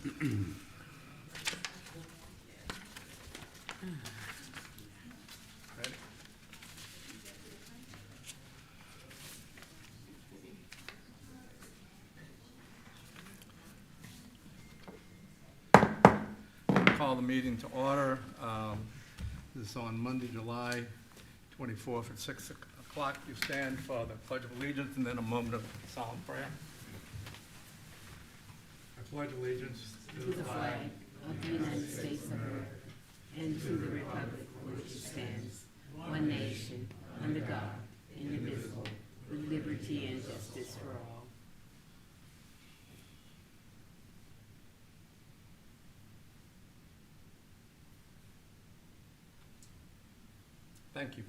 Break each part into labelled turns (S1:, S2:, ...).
S1: Ready? Call the meeting to order. This is on Monday, July 24th at 6 o'clock. You stand for the Pledge of Allegiance and then a moment of solemn prayer. I pledge allegiance
S2: To the flag of the United States of America and to the republic for which it stands, one nation, under God, indivisible, with liberty and justice for all.
S1: Thank you.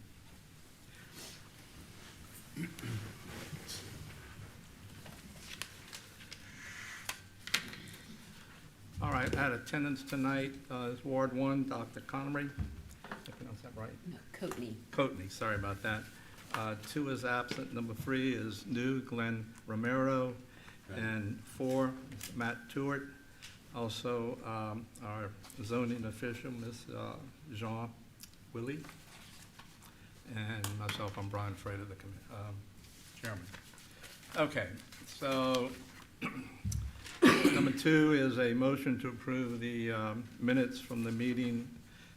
S1: All right, at attendance tonight is Ward 1, Dr. Connery. I pronounced that right?
S2: No, Coatney.
S1: Coatney, sorry about that. 2 is absent. Number 3 is new, Glenn Romero. And 4 is Matt Tewart. Also, our zoning official, Ms. Jean Willie. And myself, I'm Brian Frater, the chairman. Okay, so number 2 is a motion to approve the minutes from the meeting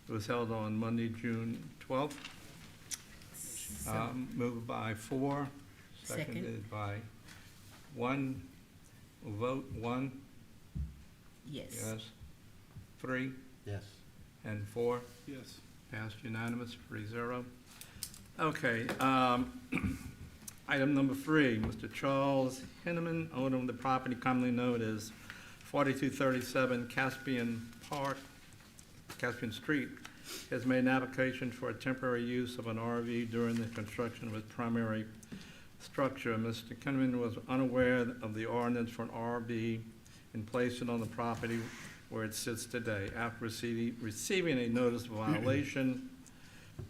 S1: that was held on Monday, June 12th. Moved by 4, seconded by 1. We'll vote 1,
S2: Yes.
S1: yes. 3,
S3: Yes.
S1: and 4.
S3: Yes.
S1: Passed unanimous, 3-0. Okay, item number 3, Mr. Charles Hinneman, owner of the property commonly known as 4237 Caspian Street, has made an application for a temporary use of an RV during the construction of its primary structure. Mr. Hinneman was unaware of the ordinance for an RV and placed it on the property where it sits today. After receiving a notice of violation,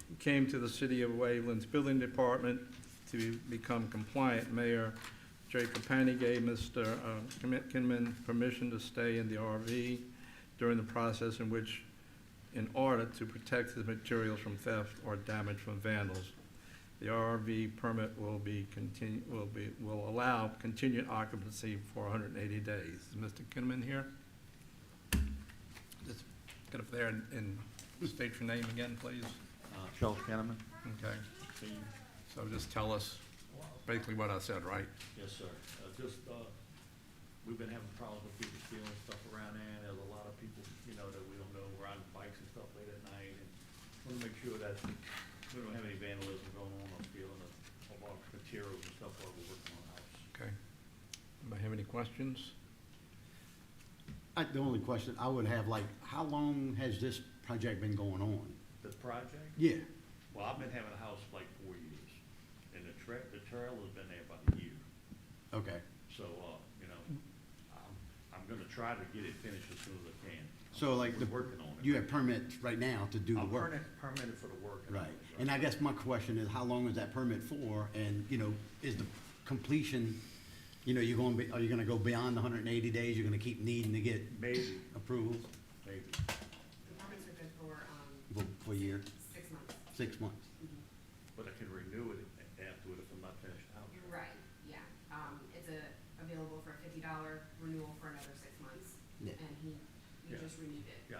S1: he came to the City of Waveland's Building Department to become compliant. Mayor Jay Capani gave Mr. Kinman permission to stay in the RV during the process in order to protect his materials from theft or damage from vandals. The RV permit will allow continued occupancy for 180 days. Is Mr. Kinman here? Just get up there and state your name again, please.
S4: Charles Kenneman.
S1: Okay. So just tell us basically what I said, right?
S4: Yes, sir. We've been having problems with people stealing stuff around there. There's a lot of people, that we don't know, riding bikes and stuff late at night. And want to make sure that we don't have any vandalism going on or stealing of our materials and stuff while we're working on the house.
S1: Okay. Anybody have any questions?
S3: The only question I would have, how long has this project been going on?
S4: The project?
S3: Yeah.
S4: Well, I've been having a house for like 4 years, and the trail has been there about a year.
S3: Okay.
S4: So, I'm gonna try to get it finished as soon as I can.
S3: So
S4: We're working on it.
S3: you have permits right now to do the
S4: I'm
S3: work?
S4: permitted for the work.
S3: Right. And I guess my question is, how long is that permit for? And, is the completion, are you gonna go beyond the 180 days? You're gonna keep needing to get
S4: Maybe,
S3: approvals
S4: maybe.
S5: The permits are good for
S3: for a year,
S5: 6 months.
S3: 6 months?
S4: But I can renew it afterward if I'm not finished the house.
S5: You're right, yeah. It's available for a $50 renewal for another 6 months.
S3: Yeah.
S5: And you
S4: Yeah.
S5: just renewed it.
S4: Yeah.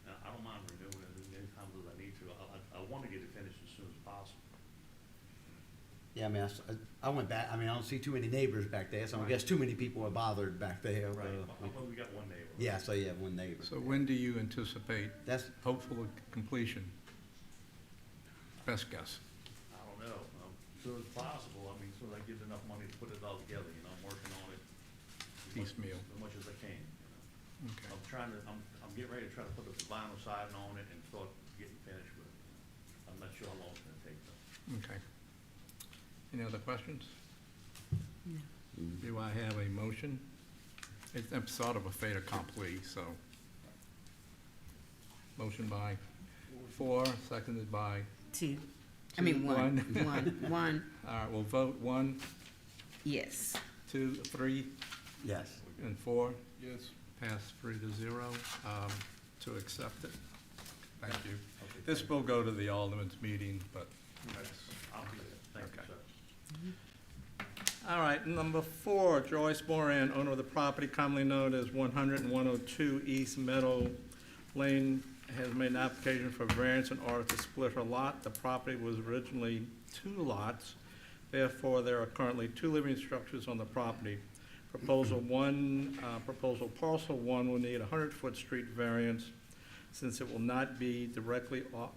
S4: I don't mind renewing it as many times as I need to. I want to get it finished as soon as possible.
S3: Yeah, I went back, I don't see too many neighbors back there, so I guess too many people are bothered back there.
S4: Right. Well, we got one neighbor.
S3: Yeah, so you have one neighbor.
S1: So when do you anticipate
S3: That's,
S1: hopeful completion? Best guess.
S4: I don't know. As soon as possible. As soon as I get enough money to put it all together, I'm working on it.
S1: Piecemeal.
S4: As much as I can,
S1: Okay.
S4: I'm getting ready to try to put the vinyl siding on it and start getting finished with it. I'm not sure how long it's gonna take though.
S1: Okay. Any other questions?
S2: No.
S1: Do I have a motion? It's sort of a fait accompli, so. Motion by 4, seconded by
S2: 2.
S1: Two,
S2: 1.
S1: one.
S2: 1.
S1: All right, we'll vote 1,
S2: Yes.
S1: 2, 3,
S3: yes.
S1: and 4. Yes. Passed 3-0 to accept it. Thank you.
S4: Okay,
S1: This
S4: thank
S1: will go to the Alderman's meeting, but
S4: you. I'll be there. Thank
S1: Okay.
S4: you, sir.
S1: all right, number 4, Joyce Moran, owner of the property commonly known as 100 and 102 East Meadow Lane, has made an application for variance in order to split her lot. The property was originally 2 lots. Therefore, there are currently 2 living structures on the property. Proposal parcel 1 will need a 100-foot street variance since it will not be directly off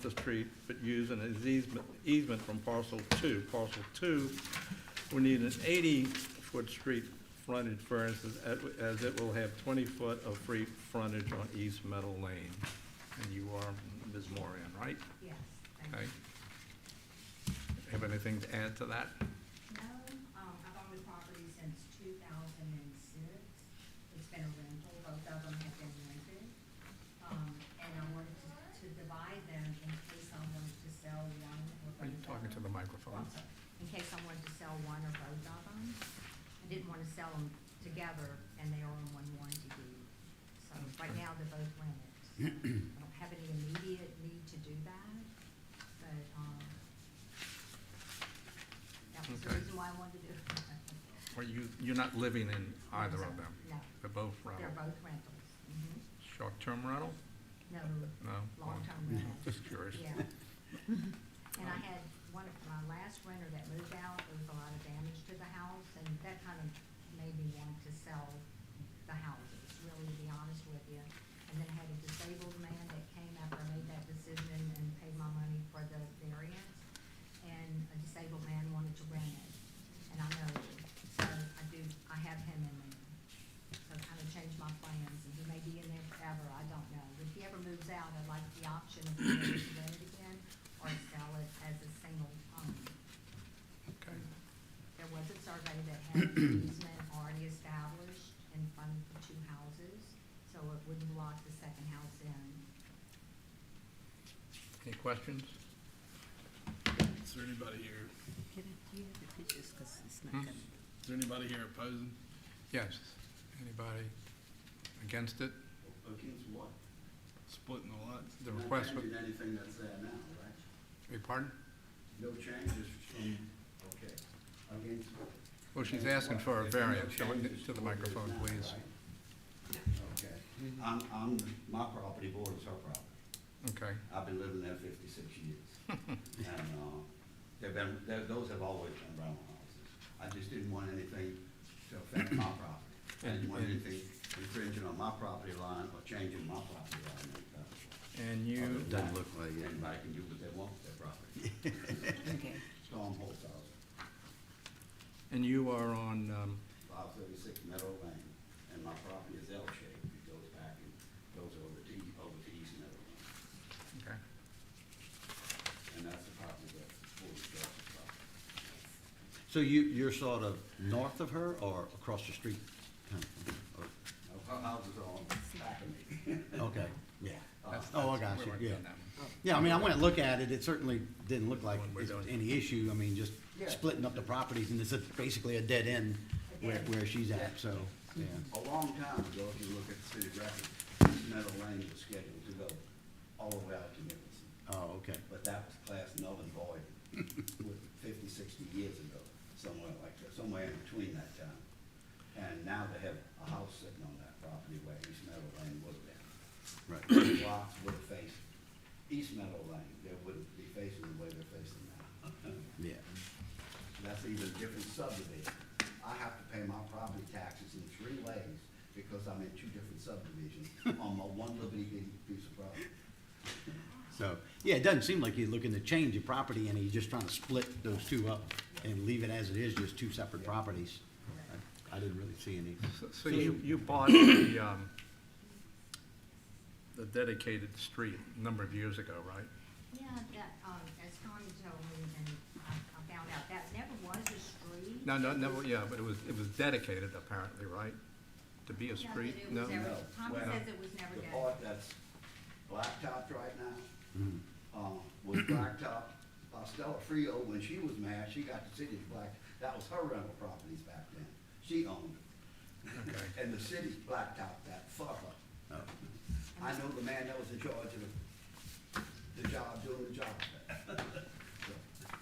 S1: the street, but use an easement from parcel 2. Parcel 2 will need an 80-foot street frontage variance as it will have 20 foot of free frontage on East Meadow Lane. And you are Ms. Moran, right?
S6: Yes, thank
S1: Okay.
S6: you.
S1: Have anything to add to that?
S6: No, I've owned the property since 2006. It's been a rental, both of them have been rented. And I wanted to divide them in case I wanted to sell one or both
S1: Are you
S6: of
S1: talking to
S6: them.
S1: the microphone?
S6: Oh, sorry. In case I wanted to sell one or both of them. I didn't want to sell them together and they are on one warranty deed. So right now, they're both rented. I don't have any immediate need to do that, but, that was the
S1: Okay.
S6: reason why I wanted to do it.
S1: Or you're not living in either of them?
S6: No,
S1: They're both
S6: they're
S1: rental?
S6: both rentals. Mhm.
S1: Short-term rental?
S6: No,
S1: No?
S6: long-term
S1: Oh,
S6: rental.
S1: Just curious.
S6: Yeah. And I had one of my last renter that moved out, there was a lot of damage to the house, and that kind of made me want to sell the houses, really, to be honest with you. And then I had a disabled man that came after I made that decision and paid my money for the variance, and a disabled man wanted to rent it, and I know, so I have him in there. So kind of changed my plans, and he may be in there forever, I don't know. If he ever moves out, I'd like the option of being able to rent it again, or sell it as a single home.
S1: Okay.
S6: There was a survey that had an easement already established in front of the 2 houses, so it wouldn't block the second house in.
S1: Any questions?
S7: Is there anybody here,
S2: Do you have the pictures, because it's not
S1: Hmm?
S2: coming?
S7: is there anybody here opposing?
S1: Yes. Anybody against it?
S3: Against what?
S7: Splitting the lots?
S1: The request,
S3: Not changing anything that's there now, right?
S1: beg pardon?
S3: No changes from, okay, against.
S1: Well, she's asking for a
S3: There's no
S1: variance. Go
S3: changes
S1: to the
S3: from what it is
S1: microphone,
S3: now,
S1: please.
S3: right? Okay, my property borders her property.
S1: Okay.
S3: I've been living there 56 years. And, those have always been rental houses. I just didn't want anything to affect my property. I didn't want anything infringing on my property line or changing my property line.
S1: And you,
S3: Doesn't look like it. Anybody can do what they want with their property.
S2: Okay.
S3: Storm House,
S1: and you are on,
S3: 536 Meadow Lane, and my property is L-shaped. It goes back and goes over to East Meadow Lane.
S1: okay.
S3: And that's the property that's full of property.
S8: So you're sort of north of her or across the street? kind of, or-
S3: Now, her houses are on back of me.
S8: Okay, yeah.
S1: That's-
S8: Oh, I
S1: that's-
S8: got
S1: we
S8: you,
S1: weren't
S8: yeah.
S1: doing that one.
S8: Yeah, I mean, I went and looked at it, it certainly didn't look like
S1: One we're
S8: it's
S1: doing.
S8: any issue, I mean, just
S3: Yeah.
S8: splitting up the properties, and it's basically a dead end where she's at, so, yeah.
S3: A long time ago, if you look at the city record, East Meadow Lane was scheduled to go all the way out to Nicholson.
S8: Oh, okay.
S3: But that was classed null and void with 50, 60 years ago, somewhere like that, somewhere in between that time. And now they have a house sitting on that property where East Meadow Lane would have been.
S8: Right.
S3: The lots would face East Meadow Lane, they wouldn't be facing the way they're facing now.
S8: Yeah.
S3: That's even a different subdivision. I have to pay my property taxes in 3 ways because I'm in 2 different subdivisions on my one little bitty piece of property.
S8: So, yeah, it doesn't seem like you're looking to change your property, and you're just trying to split those 2 up and leave it as it is, just 2 separate properties. I didn't really see any.
S1: So you bought the dedicated street a number of years ago, right?
S6: Yeah, that, as Tommy told me, and I found out, that never was a street.
S1: No, yeah, but it was dedicated apparently, right? To be a
S6: Yeah,
S1: street?
S6: but it
S1: No?
S6: was never,
S3: No.
S6: Tommy
S3: Well,
S6: says it was never
S3: The
S6: done.
S3: part that's blacktopped right now,
S8: Mhm.
S3: was blacktop by Stella Frio when she was mad, she got the city's black, that was her rental properties back then. She owned it.
S1: Okay.
S3: And the city blacked out that far.
S8: Oh.
S3: I know the man that was in charge of the job, doing the job.
S6: And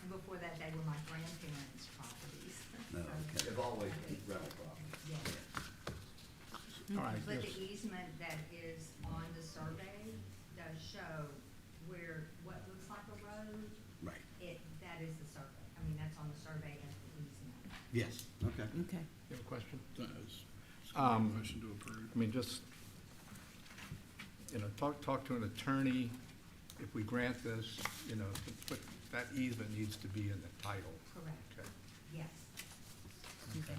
S6: before that, they were my grandparents' properties.
S8: No, okay.
S3: They've always been rental properties.
S6: Yeah.
S1: All right,
S6: But
S1: yes.
S6: the easement that is on the survey does show where, what looks like a road,
S8: Right,
S6: that is the survey. I mean, that's on the survey as the easement.
S8: yes, okay.
S2: Okay.
S1: You have a question?
S7: No, it's- Motion to approve.
S1: I mean, just, talk to an attorney. If we grant this, but that easement needs to be in the title.
S6: Correct,
S1: Okay.
S6: yes.
S2: Okay.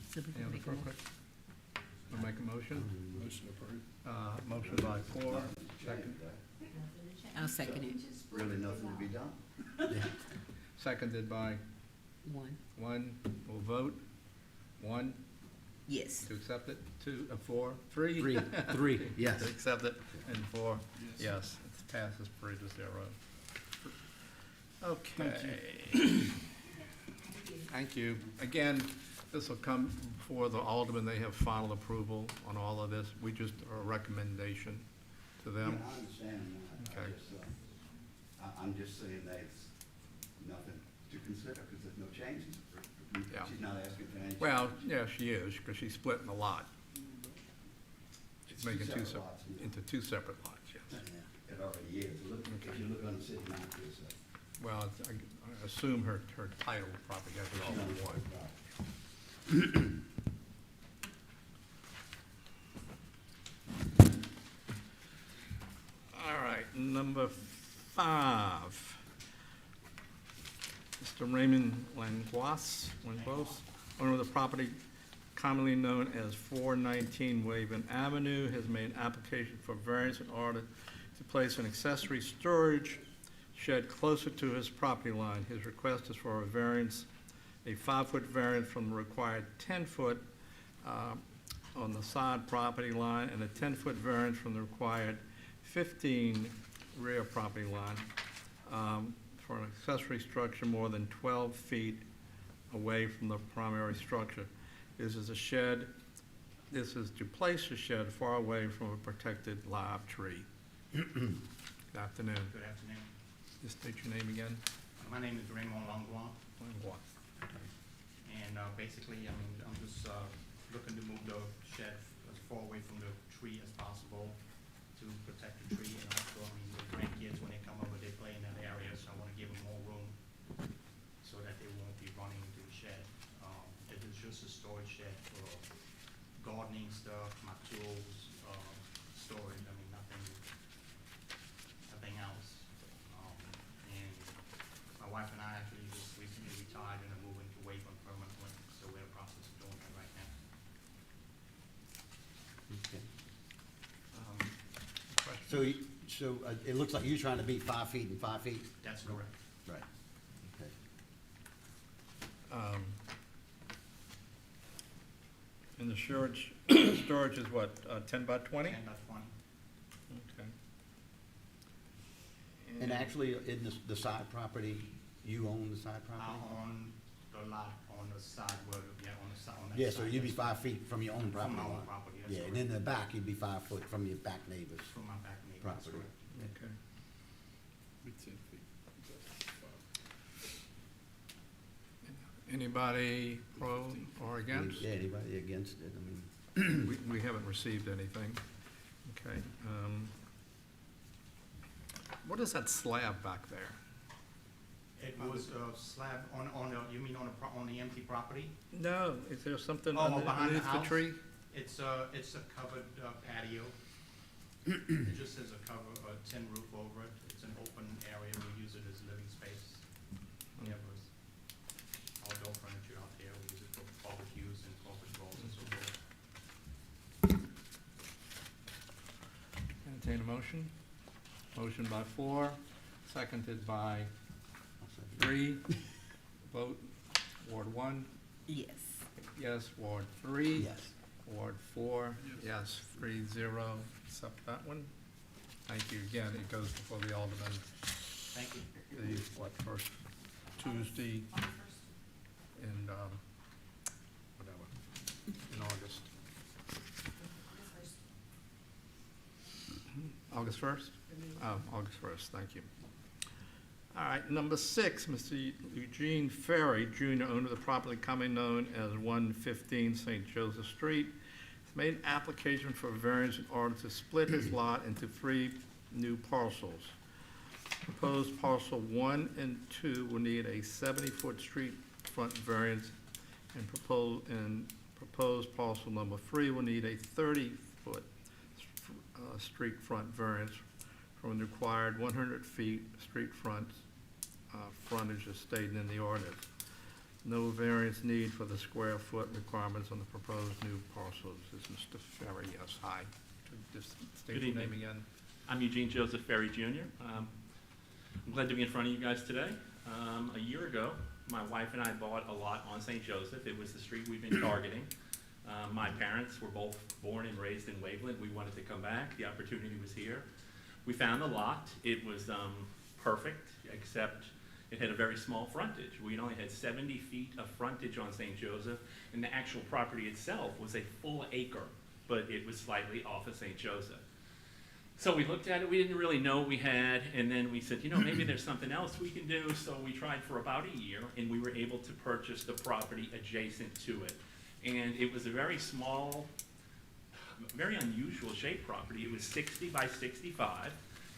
S2: So we
S1: Any
S2: can
S1: other
S2: make a
S1: further
S2: mo-
S1: questions? We'll make a motion.
S7: Motion approved.
S1: Motion by Ford, second,
S6: Nothing to change.
S2: I'll second it.
S3: Really nothing to be done.
S1: seconded by
S2: One.
S1: one. We'll vote. One,
S2: Yes.
S1: to accept it. Two, four, three.
S8: Three, yes.
S1: To accept it, and four,
S7: Yes.
S1: yes. It passes 3-0. Okay. Thank you. Again, this will come before the aldermen. They have final approval on all of this. We just are a recommendation to them.
S3: Yeah, I understand that.
S1: Okay.
S3: I'm just saying that it's nothing to consider because there's no changes.
S1: Yeah.
S3: She's not asking for any.
S1: Well,
S3: changes.
S1: yeah, she is, because she's splitting the lot. It's making
S3: two separate lots, yeah.
S1: into two separate lots, yes.
S3: It already is. Look, if you look on the city map, it's,
S1: Well, I assume her title probably has it all in one. All right, number 5. Mr. Raymond Langlois, owner of the property commonly known as 419 Waveland Avenue, has made an application for variance in order to place an accessory storage shed closer to his property line. His request is for a variance, a 5-foot variance from the required 10-foot on the side property line, and a 10-foot variance from the required 15 rear property line for an accessory structure more than 12 feet away from the primary structure. This is to place a shed far away from a protected live tree. Good afternoon.
S9: Good afternoon.
S1: Just state your name again.
S9: My name is Raymond Langlois,
S1: Langlois.
S9: and basically, I'm just looking to move the shed as far away from the tree as possible to protect the tree, and also, the grandkids, when they come over, they play in that area, so I want to give them more room so that they won't be running into the shed. It is just a storage shed for gardening stuff, my tools, storage, nothing else. And my wife and I actually just recently retired and are moving to Waveland permanently, so we're in the process of doing that right now.
S8: Okay.
S1: Questions?
S8: So it looks like you're trying to be 5 feet and 5 feet?
S9: That's correct.
S8: Right. Okay.
S1: And the storage is what, 10 by 20?
S9: 10 by 20.
S1: Okay.
S8: And actually, in the side property, you own the side
S9: I
S8: property?
S9: own the lot on the side, on the side, on that
S8: Yeah,
S9: side.
S8: so you'd be
S9: yes,
S8: 5 feet from your own property
S9: From my own
S8: line.
S9: property, that's
S8: Yeah, and
S9: correct.
S8: in the back, you'd be 5 foot from your back neighbors.
S9: From my back neighbor, that's
S8: Property.
S9: correct.
S1: Okay.
S7: Be 10 feet.
S1: Anybody pro or against?
S8: Yeah, anybody against it? I mean,
S1: We haven't received anything. Okay. What is that slab back there?
S9: It was a slab you mean on the empty property?
S1: No, is there something
S9: Oh, behind the
S1: underneath the
S9: house?
S1: tree?
S9: It's a covered patio. It just has a tin roof over it. It's an open area. We use it as living space. We have outdoor furniture out there. We use it for barbecues and corporate balls and so forth.
S1: Entertain a motion? Motion by 4, seconded by
S8: I'll say-
S1: 3. Vote, Ward 1,
S2: Yes.
S1: yes. Ward 3?
S8: Yes.
S1: Ward 4, yes. 3-0, accept that one. Thank you again. It goes before the alderman,
S9: Thank you.
S1: the, first Tuesday
S5: On the first.
S1: in, whatever,
S8: in August.
S5: This first.
S1: August 1st? Oh, August 1st, thank you. All right, number 6, Mr. Eugene Ferry, Jr., owner of the property commonly known as 115 St. Joseph Street, has made an application for a variance in order to split his lot into 3 new parcels. Proposed parcel 1 and 2 will need a 70-foot street front variance, and proposed parcel number 3 will need a 30-foot street front variance from the required 100 feet street front frontage as stated in the ordinance. No variance need for the square foot requirements on the proposed new parcels. This is Mr. Ferry, yes, hi. Just state
S10: Good
S1: your
S10: evening.
S1: name again.
S10: I'm Eugene Joseph Ferry Jr. I'm glad to be in front of you guys today. A year ago, my wife and I bought a lot on St. Joseph. It was the street we've been targeting. My parents were both born and raised in Waveland. We wanted to come back. The opportunity was here. We found the lot. It was perfect, except it had a very small frontage. We only had 70 feet of frontage on St. Joseph, and the actual property itself was a full acre, but it was slightly off of St. Joseph. So we looked at it, we didn't really know what we had, and then we said, you know, maybe there's something else we can do. So we tried for about a year, and we were able to purchase the property adjacent to it. And it was a very small, very unusual shaped property. It was 60 by 65.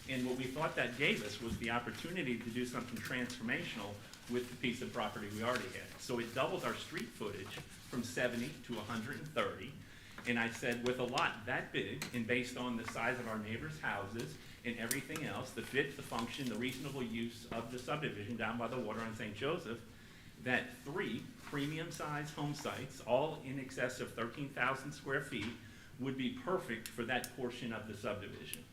S10: And what we thought that gave us was the opportunity to do something transformational with the piece of property we already had. So it doubled our street footage from 70 to 130. And I said, with a lot that big, and based on the size of our neighbors' houses and everything else, the fit, the function, the reasonable use of the subdivision down by the water on St. Joseph, that 3 premium-sized home sites, all in excess of 13,000 square feet, would be perfect for that portion of the subdivision.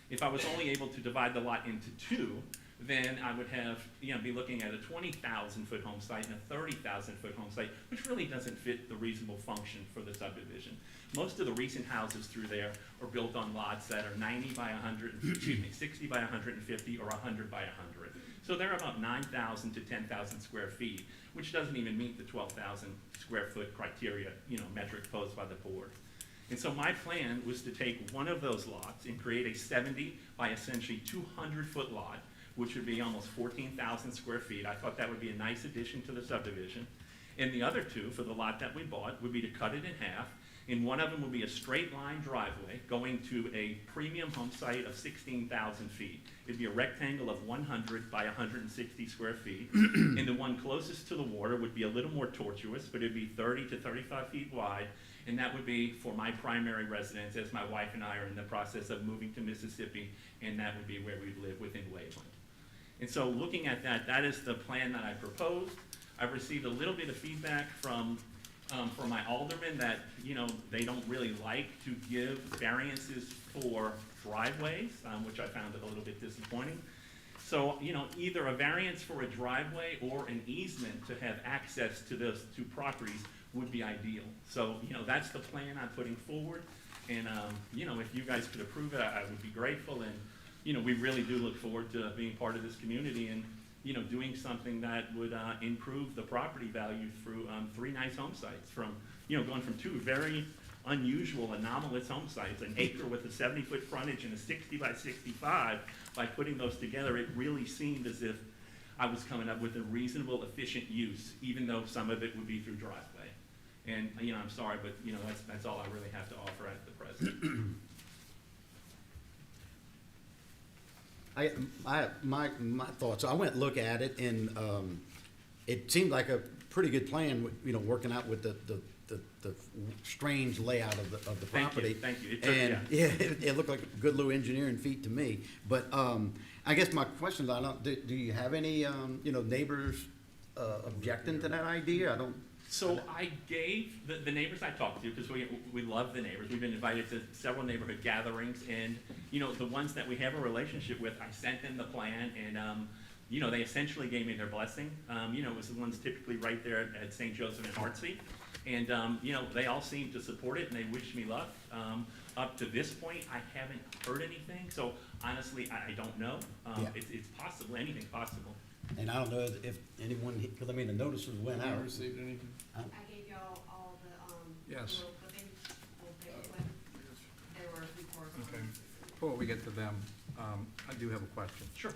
S10: If I was only able to divide the lot into 2, then I would have, be looking at a 20,000-foot home site and a 30,000-foot home site, which really doesn't fit the reasonable function for the subdivision. Most of the recent houses through there are built on lots that are 90 by 100, 60 by 150, or 100 by 100. So they're about 9,000 to 10,000 square feet, which doesn't even meet the 12,000 square foot criteria, metric posed by the board. And so my plan was to take one of those lots and create a 70 by essentially 200-foot lot, which would be almost 14,000 square feet. I thought that would be a nice addition to the subdivision. And the other 2, for the lot that we bought, would be to cut it in half. And one of them would be a straight line driveway going to a premium home site of 16,000 feet. It'd be a rectangle of 100 by 160 square feet. And the one closest to the water would be a little more tortuous, but it'd be 30 to 35 feet wide. And that would be for my primary residence, as my wife and I are in the process of moving to Mississippi, and that would be where we'd live within Waveland. And so looking at that, that is the plan that I proposed. I've received a little bit of feedback from my aldermen that, they don't really like to give variances for driveways, which I found a little bit disappointing. So, either a variance for a driveway or an easement to have access to those 2 properties would be ideal. So, that's the plan I'm putting forward. And, if you guys could approve it, I would be grateful. And, we really do look forward to being part of this community and, doing something that would improve the property value through 3 nice home sites from, going from 2 very unusual, anomalous home sites, an acre with a 70-foot frontage and a 60 by 65. By putting those together, it really seemed as if I was coming up with a reasonable, efficient use, even though some of it would be through driveway. And, I'm sorry, but, that's all I really have to offer at the present.
S8: My thoughts, I went and looked at it, and it seemed like a pretty good plan, working out with the strange layout of the property.
S10: Thank you.
S8: And it looked like a good little engineering feat to me. But I guess my question is, do you have any neighbors objecting to that idea?
S10: So I gave the neighbors I talked to, because we love the neighbors. We've been invited to several neighborhood gatherings, and the ones that we have a relationship with, I sent them the plan, and they essentially gave me their blessing. It was the ones typically right there at St. Joseph and Hartsey, and they all seemed to support it, and they wished me luck. Up to this point, I haven't heard anything, so honestly, I don't know. It's possible, anything's possible.
S8: And I don't know if anyone, because the notices went
S7: Have you
S8: out.
S7: received anything?
S5: I gave y'all all the
S1: Yes.
S5: But they will pick it when there were a few correspondence.
S1: Okay. Before we get to them, I do have a question.
S10: Sure.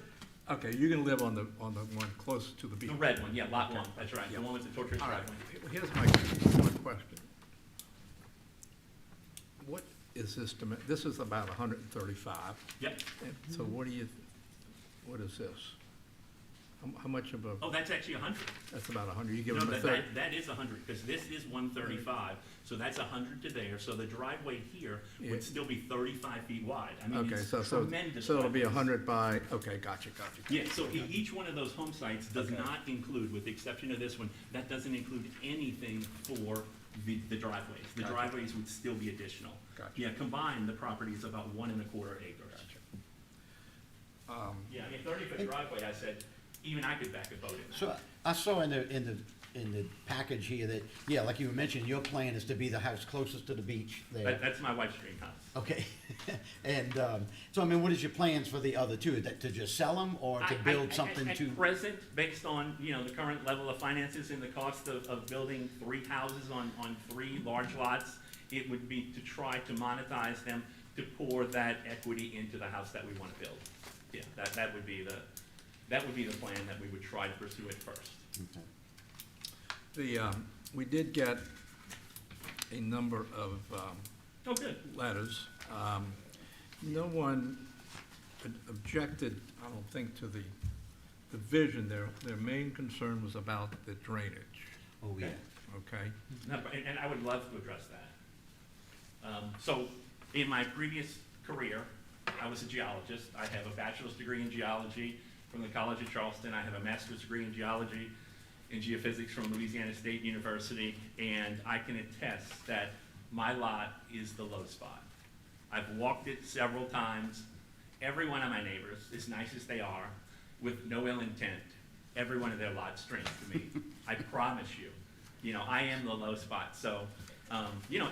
S1: Okay, you're gonna live on the one closest to the beach.
S10: The red one, yeah, lot
S1: Okay.
S10: one, that's right,
S1: Yeah.
S10: the one with the torturous
S1: All right,
S10: driveway.
S1: here's my question. What is this, this is about 135.
S10: Yep.
S1: And so what is this? How much of a,
S10: Oh, that's actually 100.
S1: that's about 100, you give
S10: No,
S1: them a third?
S10: that is 100, because this is 135, so that's 100 to there, so the driveway here
S1: Yeah.
S10: would still be 35 feet wide. I mean,
S1: Okay,
S10: it's
S1: so
S10: tremendous.
S1: it'll be
S10: wide.
S1: 100 by, okay, gotcha.
S10: Yeah, so each one of those home sites does
S1: Okay.
S10: not include, with the exception of this one, that doesn't include anything for the driveways. The
S1: Gotcha.
S10: driveways would still be additional.
S1: Gotcha.
S10: Yeah, combined, the property is about 1.25 acres. Yeah, I mean, 30-foot driveway, I said, even I could back a boat in that.
S8: So I saw in the package here that, yeah, like you were mentioning, your plan is to be the house closest to the beach there.
S10: That's my wife's dream house.
S8: Okay. And, so I mean, what is your plans for the other two? That to just sell them or to build something to?
S10: At present, based on, the current level of finances and the cost of building 3 houses on 3 large lots, it would be to try to monetize them, to pour that equity into the house that we want to build. Yeah, that would be the plan, that we would try to pursue it first.
S8: Okay.
S1: We did get a number of
S10: Oh, good.
S1: letters. No one objected, I don't think, to the vision. Their main concern was about the drainage,
S8: Oh, yeah.
S1: okay?
S10: No, and I would love to address that. So, in my previous career, I was a geologist. I have a bachelor's degree in geology from the College of Charleston. I have a master's degree in geology and geophysics from Louisiana State University, and I can attest that my lot is the low spot. I've walked it several times. Every one of my neighbors, as nice as they are, with no ill intent, every one of their lots screams to me. I promise you, I am the low spot. So,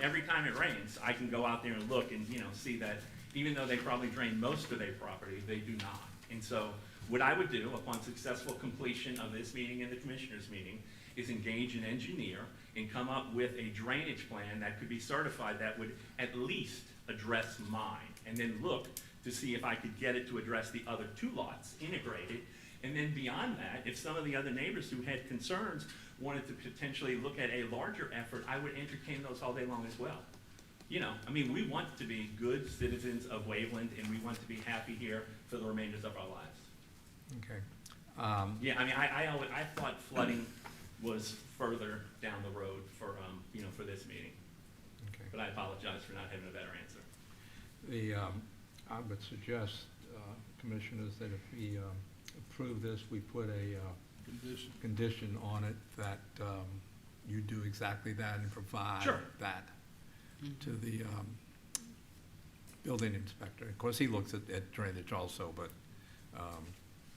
S10: every time it rains, I can go out there and look and, see that even though they probably drain most of their property, they do not. And so what I would do upon successful completion of this meeting and the commissioners' meeting is engage an engineer and come up with a drainage plan that could be certified that would at least address mine, and then look to see if I could get it to address the other 2 lots integrated. And then beyond that, if some of the other neighbors who had concerns wanted to potentially look at a larger effort, I would entertain those all day long as well. We want to be good citizens of Waveland, and we want to be happy here for the remainders of our lives.
S1: Okay.
S10: Yeah, I thought flooding was further down the road for this meeting,
S1: Okay.
S10: but I apologize for not having a better answer.
S1: I would suggest, commissioners, that if we approve this, we put a condition on it that you do exactly that and provide
S10: Sure.
S1: that to the building inspector. Of course, he looks at drainage also, but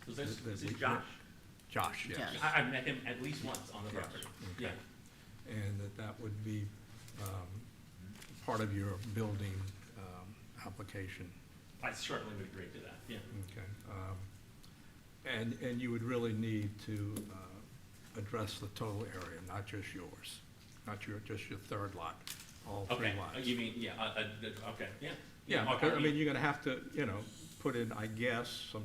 S10: Was this,
S1: The-
S10: is this
S1: the-
S10: Josh?
S1: Josh, yes.
S10: I've met him at least once on the
S1: Yes,
S10: property.
S1: okay.
S10: Yeah.
S1: And that would be part of your building application.
S10: I certainly would agree to that, yeah.
S1: Okay. And you would really need to address the total area, not just yours, not just your third lot, all 3
S10: Okay,
S1: lots.
S10: you mean, yeah, okay, yeah.
S1: Yeah,
S10: okay,
S1: because, you're gonna have to, put in, I guess, some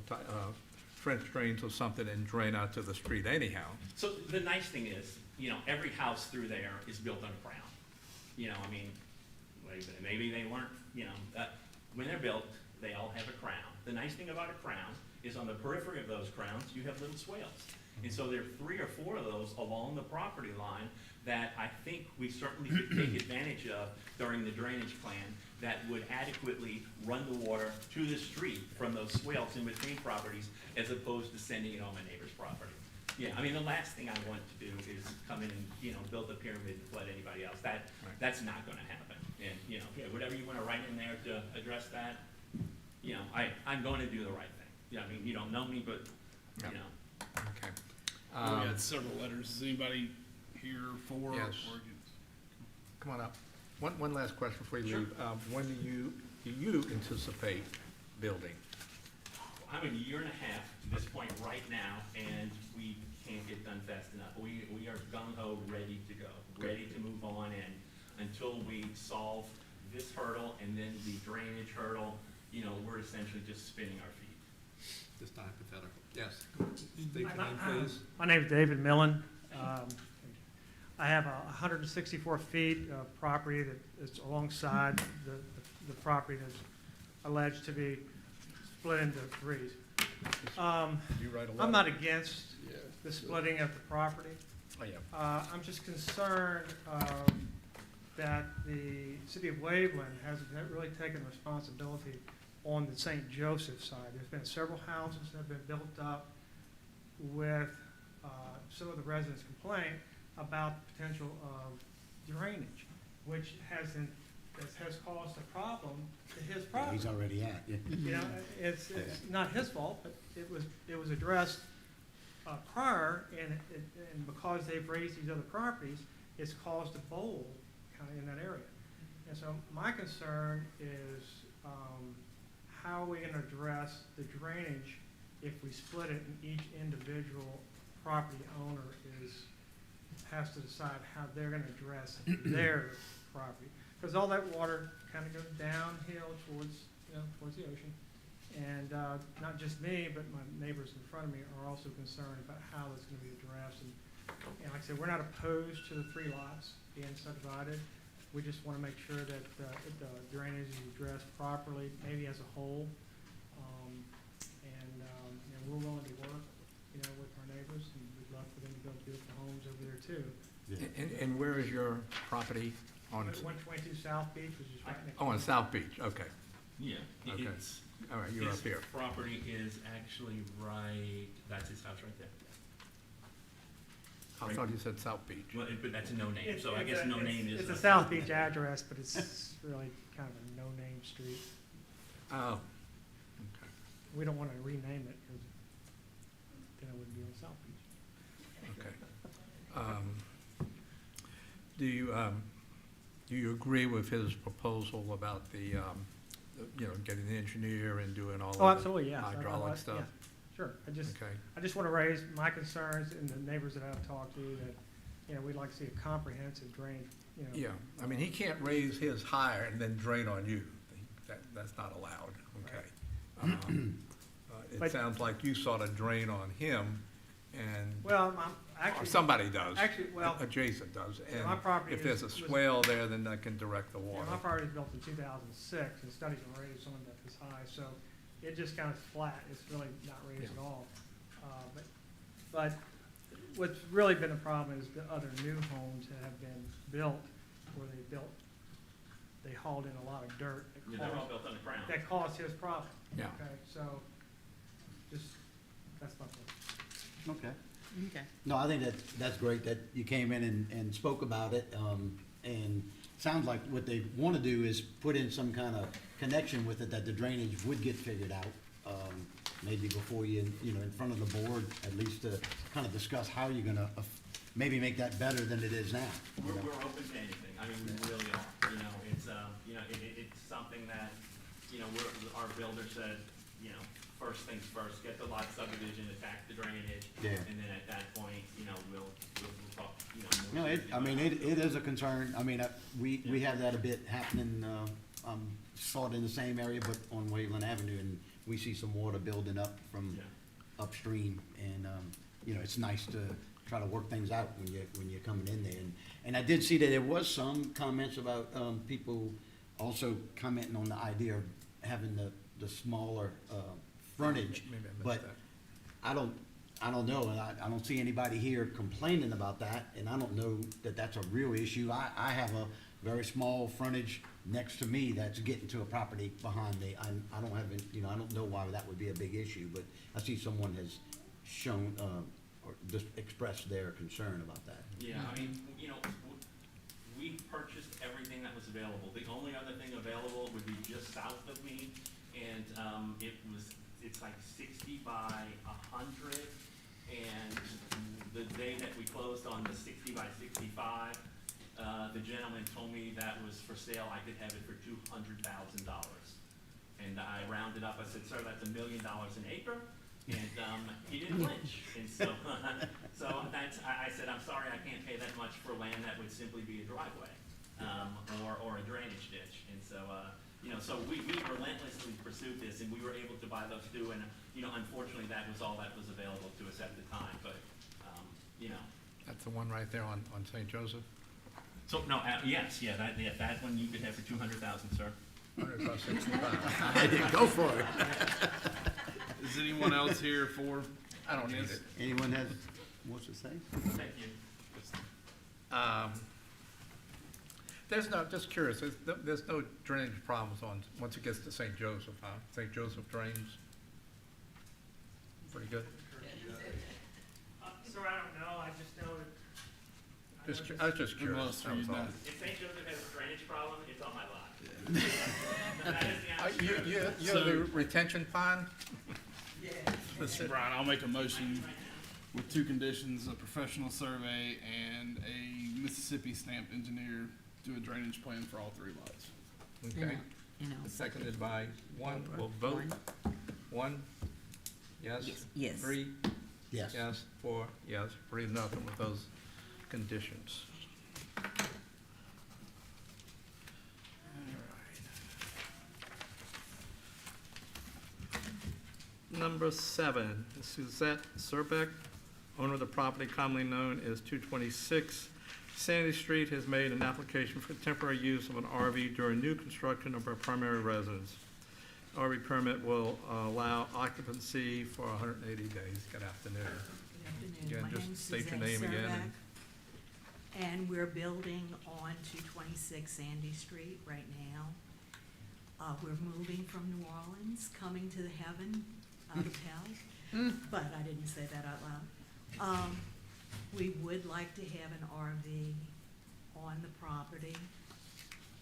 S1: French drains or something and drain out to the street anyhow.
S10: So the nice thing is, every house through there is built on a crown. Maybe they weren't, when they're built, they all have a crown. The nice thing about a crown is on the periphery of those crowns, you have little swales. And so there are 3 or 4 of those along the property line that I think we certainly could take advantage of during the drainage plan that would adequately run the water to the street from those swales in between properties, as opposed to sending it on my neighbor's property. Yeah, the last thing I want to do is come in and, build a pyramid and flood anybody else. That's not gonna happen. And, whatever you wanna write in there to address that, I'm going to do the right thing. Yeah, you don't know me, but,
S1: Yeah. Okay.
S7: We got several letters. Is anybody here for?
S1: Yes.
S7: Or against?
S1: Come on up. One last question before you
S10: Sure.
S1: leave. When do you anticipate building?
S10: I'm a year and a half to this point right now, and we can't get done fast enough. We are gung-ho, ready to go, ready to move on, and until we solve this hurdle and then the drainage hurdle, you know, we're essentially just spinning our feet.
S1: Just a hypothetical. Yes. State your name, please.
S11: My name is David Millen. I have 164 feet of property that is alongside the property that's alleged to be split into threes.
S1: You write a letter?
S11: I'm not against
S1: Yeah.
S11: the splitting of the property.
S1: Oh, yeah.
S11: I'm just concerned that the city of Waveland hasn't really taken responsibility on the St. Joseph side. There's been several houses that have been built up with some of the residents complain about the potential of drainage, which has caused a problem to his property.
S8: He's already at, yeah.
S11: You know, it's not his fault, but it was addressed prior, and because they've raised these other properties, it's caused a bowl kind of in that area. And so my concern is, how are we gonna address the drainage if we split it and each individual property owner has to decide how they're gonna address their property? Because all that water kind of goes downhill towards the ocean. And not just me, but my neighbors in front of me are also concerned about how it's gonna be addressed. And like I said, we're not opposed to the 3 lots being subdivided. We just wanna make sure that the drainage is addressed properly, maybe as a whole. And we're willing to work, with our neighbors, and we'd love for them to build beautiful homes over there too.
S1: And where is your property on?
S11: 122 South Beach, which is right next to.
S1: Oh, on South Beach, okay.
S10: Yeah,
S1: Okay.
S10: it's,
S1: All right, you're up
S10: his
S1: here.
S10: property is actually right, that's his house right there.
S1: I thought you said South Beach.
S10: Well, but that's a no name,
S11: It's-
S10: so I
S11: it's
S10: guess
S11: a-
S10: no
S11: it's-
S10: name is.
S11: It's a South Beach address, but it's really kind of a no-name street.
S1: Oh, okay.
S11: We don't want to rename it because then it wouldn't be on South Beach.
S1: Okay. Do you agree with his proposal about the, getting the engineer and doing all of the
S11: Oh, absolutely, yes.
S1: hydraulic
S11: Yeah,
S1: stuff?
S11: Sure.
S1: Okay.
S11: I just want to raise my concerns and the neighbors that I've talked to that, we'd like to see a comprehensive drainage,
S1: Yeah, I mean, he can't raise his higher and then drain on you. That's not allowed, okay? It
S11: But-
S1: sounds like you sort of drain on him and,
S11: Well, I'm
S1: or
S11: actually.
S1: somebody does.
S11: Actually, well,
S1: Adjacent does.
S11: yeah, my
S1: And
S11: property
S1: if there's a
S11: was-
S1: swale there, then that can direct the
S11: Yeah,
S1: water.
S11: my property was built in 2006, and studies are raised on that this high, so it just kind of flat, it's really not raised
S1: Yeah.
S11: at all. But what's really been a problem is the other new homes that have been built, where they hauled in a lot of dirt
S10: Yeah, they're all built on the ground.
S11: that caused his problem.
S1: Yeah.
S11: Okay, so, that's my point.
S8: Okay.
S2: Okay.
S8: No, I think that's great that you came in and spoke about it. And sounds like what they want to do is put in some kind of connection with it, that the drainage would get figured out. Maybe before you in front of the board, at least to kind of discuss how you're gonna maybe make that better than it is now.
S10: We're open to anything. I mean, we really are. It's something that, our builder said, first things first, get the lot subdivision, attack the drainage.
S8: Yeah.
S10: And then at that point, we'll talk,
S8: No,
S10: more
S8: it is a concern. I mean, we have that a bit happening, saw it in the same area, but on Waveland Avenue, and we see some water building up from
S10: Yeah.
S8: upstream, and, it's nice to try to work things out when you're coming in there. And I did see that there was some comments about, people also commenting on the idea of having the smaller, frontage.
S1: Maybe I missed
S8: But
S1: that.
S8: I don't know, and I don't see anybody here complaining about that, and I don't know that that's a real issue. I have a very small frontage next to me that's getting to a property behind me. I don't have, I don't know why that would be a big issue, but I see someone has shown, or just expressed their concern about that.
S10: Yeah, I mean, we purchased everything that was available. The only other thing available would be just south of me, and it's like 60 by 100, and the day that we closed on the 60 by 65, the gentleman told me that was for sale, I could have it for $200,000. And I rounded up, I said, sir, that's $1 million an acre, and he didn't flinch. And so, I said, I'm sorry, I can't pay that much for land that would simply be a driveway. or a drainage ditch. And so, so we relentlessly pursued this, and we were able to buy those two, and, unfortunately, that was all that was available to us at the time, but,
S1: That's the one right there on St. Joseph?
S10: So, no, yes, that one you could have for 200,000, sir.
S1: 165.
S8: I didn't go for it.
S7: Is anyone else here for?
S1: I don't need it.
S8: Anyone has, wants to say?
S10: Thank you.
S1: There's no, just curious, there's no drainage problems once it gets to St. Joseph, huh? St. Joseph drains? Pretty good?
S11: Sir, I don't know, I just know that.
S1: I was just curious.
S7: else
S1: that was
S7: for you
S1: all.
S7: now?
S10: If St. Joseph has a drainage problem, it's on my lot. That is the answer.
S1: You have the
S7: So-
S1: retention pond?
S7: Brian, I'll make a motion with two conditions: a professional survey and a Mississippi stamped engineer do a drainage plan for all three lots.
S1: Okay. Seconded by one, we'll vote. One, yes?
S2: Yes.
S1: Three,
S8: Yes.
S1: yes, four, yes, 3-0 with those conditions. Number 7, Suzette Serbeck, owner of the property commonly known as 226 Sandy Street, has made an application for temporary use of an RV during new construction of her primary residence. RV permit will allow occupancy for 180 days. Good afternoon.
S12: Good
S1: Again,
S12: afternoon. My
S1: just
S12: name's
S1: state your
S12: Suzanne
S1: name again.
S12: Serbeck, and we're building on 226 Sandy Street right now. We're moving from New Orleans, coming to the heaven out of hell, but I didn't say that out loud. We would like to have an RV on the property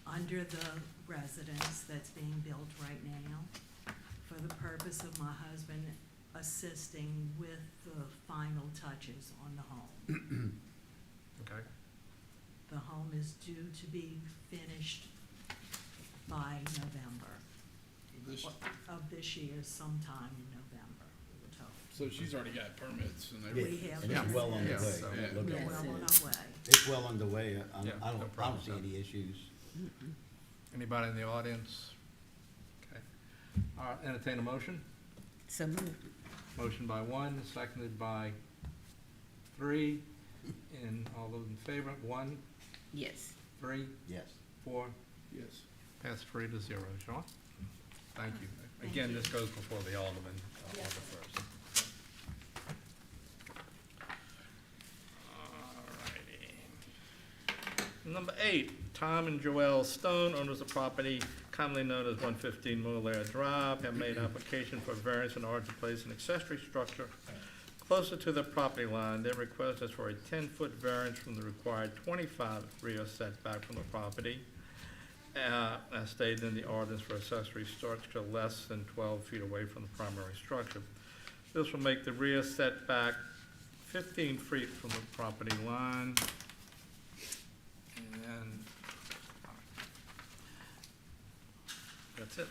S12: under the residence that's being built right now for the purpose of my husband assisting with the final touches on the home.
S1: Okay.
S12: The home is due to be finished by November of this year, sometime in November, we were told.
S7: So she's already got permits and
S8: Yeah,
S7: everything.
S12: We have
S8: and it's well
S1: Yeah.
S8: underway.
S1: So-
S8: Look
S12: We're
S8: at it.
S12: well on our way.
S8: It's well underway. I
S1: Yeah,
S8: don't,
S1: no
S8: I
S1: problem.
S8: don't see any issues.
S1: Anybody in the audience? Okay. Entertain a motion?
S2: So moved.
S1: Motion by 1, seconded by 3. And all those in favor, 1,
S2: Yes.
S1: 3,
S8: Yes.
S1: 4,
S7: Yes.
S1: pass 3-0. Sean? Thank you.
S12: Thank
S1: Again,
S12: you.
S1: this goes before the alderman on the
S12: Yes.
S1: 1st. Number 8, Tom and Joelle Stone, owners of property commonly known as 115 Moolair Drive, have made application for variance in order to place an accessory structure closer to the property line. Their request is for a 10-foot variance from the required 25 rear setback from the property. As stated in the ordinance for accessory structure less than 12 feet away from the primary structure. This will make the rear setback 15 feet from the property line. And that's it.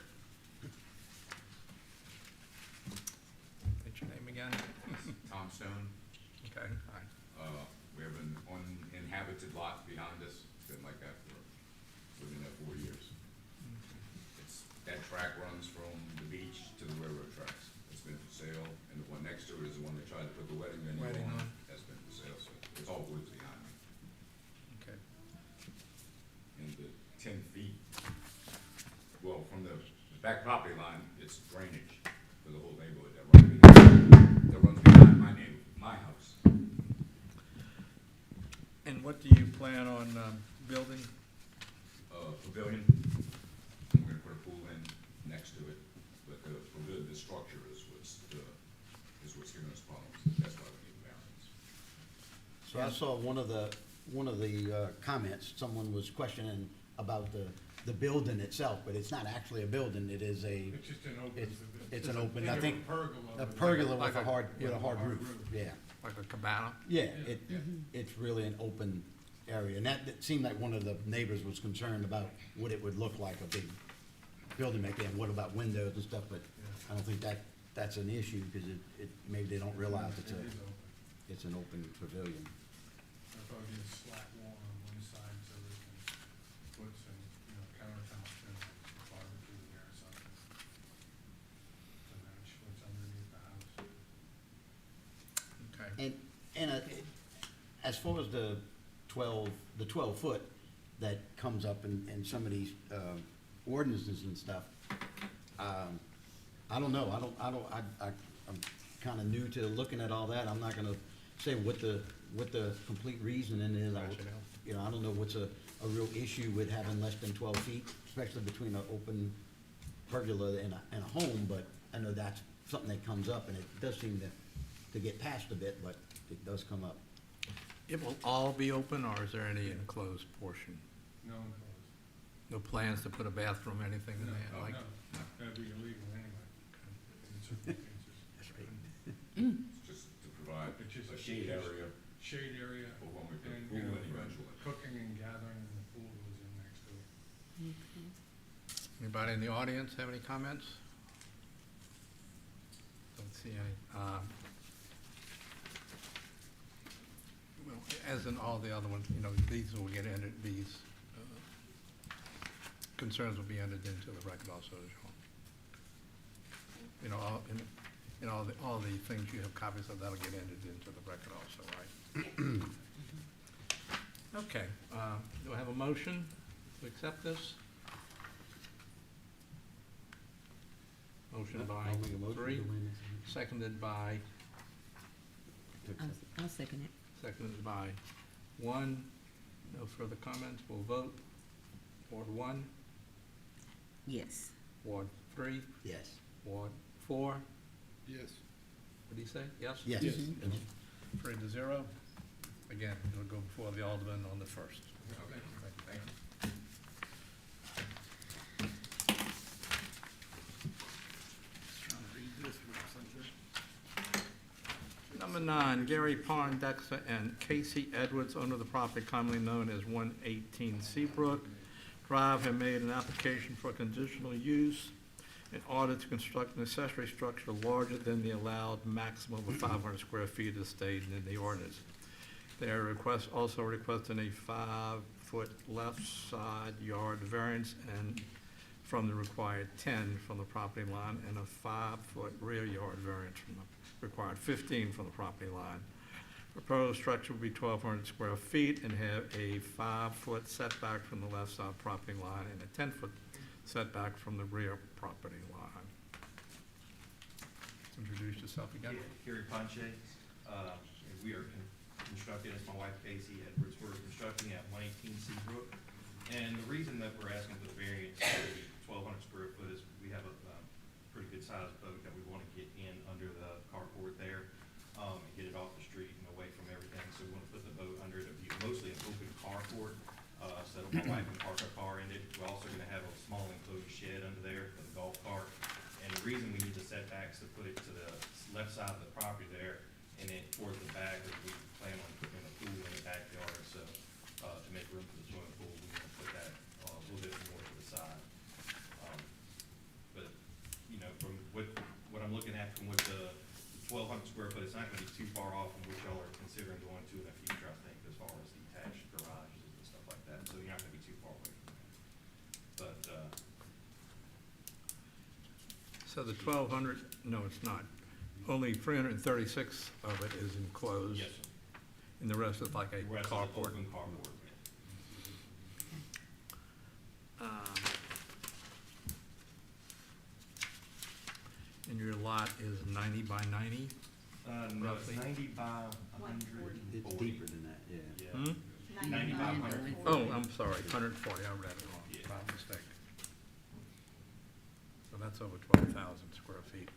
S1: State your name again.
S13: Tom Stone.
S1: Okay, all right.
S13: We have an uninhabited lot behind us. It's been like that for, within that 4 years. That track runs from the beach to the railroad tracks. It's been for sale, and the one next to it is the one they tried to put the wedding venue
S1: Wedding on.
S13: on. That's been for sale, so it's all woods behind me.
S1: Okay.
S13: And the 10 feet, well, from the back property line, it's drainage for the whole neighborhood that runs behind my house.
S1: And what do you plan on building?
S13: Pavilion. We're gonna put a pool in next to it, but the structure is what's giving us problems. That's why we need variance.
S8: So I saw one of the comments, someone was questioning about the building itself, but it's not actually a building, it is a,
S13: It's just an open.
S8: it's an open, I think, a
S13: pergola.
S8: pergola
S1: Like
S8: with
S1: a-
S8: a hard roof, yeah.
S1: Like a cabana?
S8: Yeah, it's really an open area, and that seemed like one of the neighbors was concerned about what it would look like, a big building back there, and what about windows and stuff, but I don't think that's an issue, because maybe they don't realize it's an open pavilion.
S13: There'll probably be a slack wall on one side so they can
S8: And as far as the 12 foot that comes up in some of these ordinances and stuff, I don't know, I'm kinda new to looking at all that. I'm not gonna say what the complete reasoning is. You know, I don't know what's a real issue with having less than 12 feet, especially between an open pergola and a home, but I know that's something that comes up, and it does seem to get passed a bit, but it does come up.
S1: It will all be open, or is there any enclosed portion?
S14: No enclosed.
S1: No plans to put a bathroom, anything in there? Like,
S14: No, that'd be illegal anyway. In circumstances.
S8: That's right.
S13: It's just to provide
S14: It's just
S13: a shade area
S14: Shade area,
S13: for when we put
S14: and,
S13: pool
S14: you know,
S13: in
S14: for
S13: eventually.
S14: cooking and gathering, and the pool goes in next door.
S1: anybody in the audience have any comments? Don't see any. Well, as in all the other ones, you know, these will get entered, these concerns will be entered into the record also as well. You know, all the things you have copies of, that'll get entered into the record also, right? Okay, do I have a motion to accept this? Motion by
S8: I'll make a motion to
S1: three,
S8: go in this.
S1: seconded by,
S2: I'll second it.
S1: seconded by one. No further comments, we'll vote. Ward one,
S2: Yes.
S1: Ward three,
S8: Yes.
S1: Ward four,
S7: Yes.
S1: what do you say? Yes?
S8: Yes.
S2: Mhm.
S1: 3-0. Again, it'll go before the Alderman on the first.
S13: Okay, thank you.
S7: Trying to read this.
S1: Number 9, Gary Pondexter and Casey Edwards, owner of the property commonly known as 118 Seabrook Drive, have made an application for conditional use in order to construct an accessory structure larger than the allowed maximum of 500 square feet as stated in the ordinance. They are also requesting a 5-foot left side yard variance and from the required 10 from the property line, and a 5-foot rear yard variance from the required 15 from the property line. Proposed structure will be 1,200 square feet and have a 5-foot setback from the left side property line and a 10-foot setback from the rear property line. Introduce yourself again.
S15: Gary Ponche, we are constructing, it's my wife Casey Edwards, we're constructing at 118 Seabrook. And the reason that we're asking for the variance for 1,200 square foot is we have a pretty good sized boat that we want to get in under the carport there, and get it off the street and away from everything. So we want to put the boat under it, it'll be mostly an open carport, so my wife can park her car in it. We're also going to have a small enclosed shed under there for the golf cart. And the reason we need the setbacks to put it to the left side of the property there, and then towards the back, is we plan on putting a pool in the backyard, so, to make room for the swimming pool, we want to put that, a little bit more to the side. But, you know, from what I'm looking at, from what the 1,200 square foot, it's not gonna be too far off from what y'all are considering going to in the future, I think, as far as detached garages and stuff like that, so you're not gonna be too far away from that. But,
S1: So the 1,200, no, it's not. Only 336 of it is enclosed.
S15: yes, sir.
S1: And the rest is like a
S15: The rest is
S1: carport.
S15: open carport.
S1: And your lot is 90 by 90?
S15: No, it's
S1: Roughly.
S15: 90 by 140.
S8: It's deeper than that, yeah.
S15: Yeah.
S1: Hmm?
S15: 90 by 140.
S1: Oh, I'm sorry, 140, I read it wrong,
S15: Yeah.
S1: by mistake. So that's over 12,000 square feet.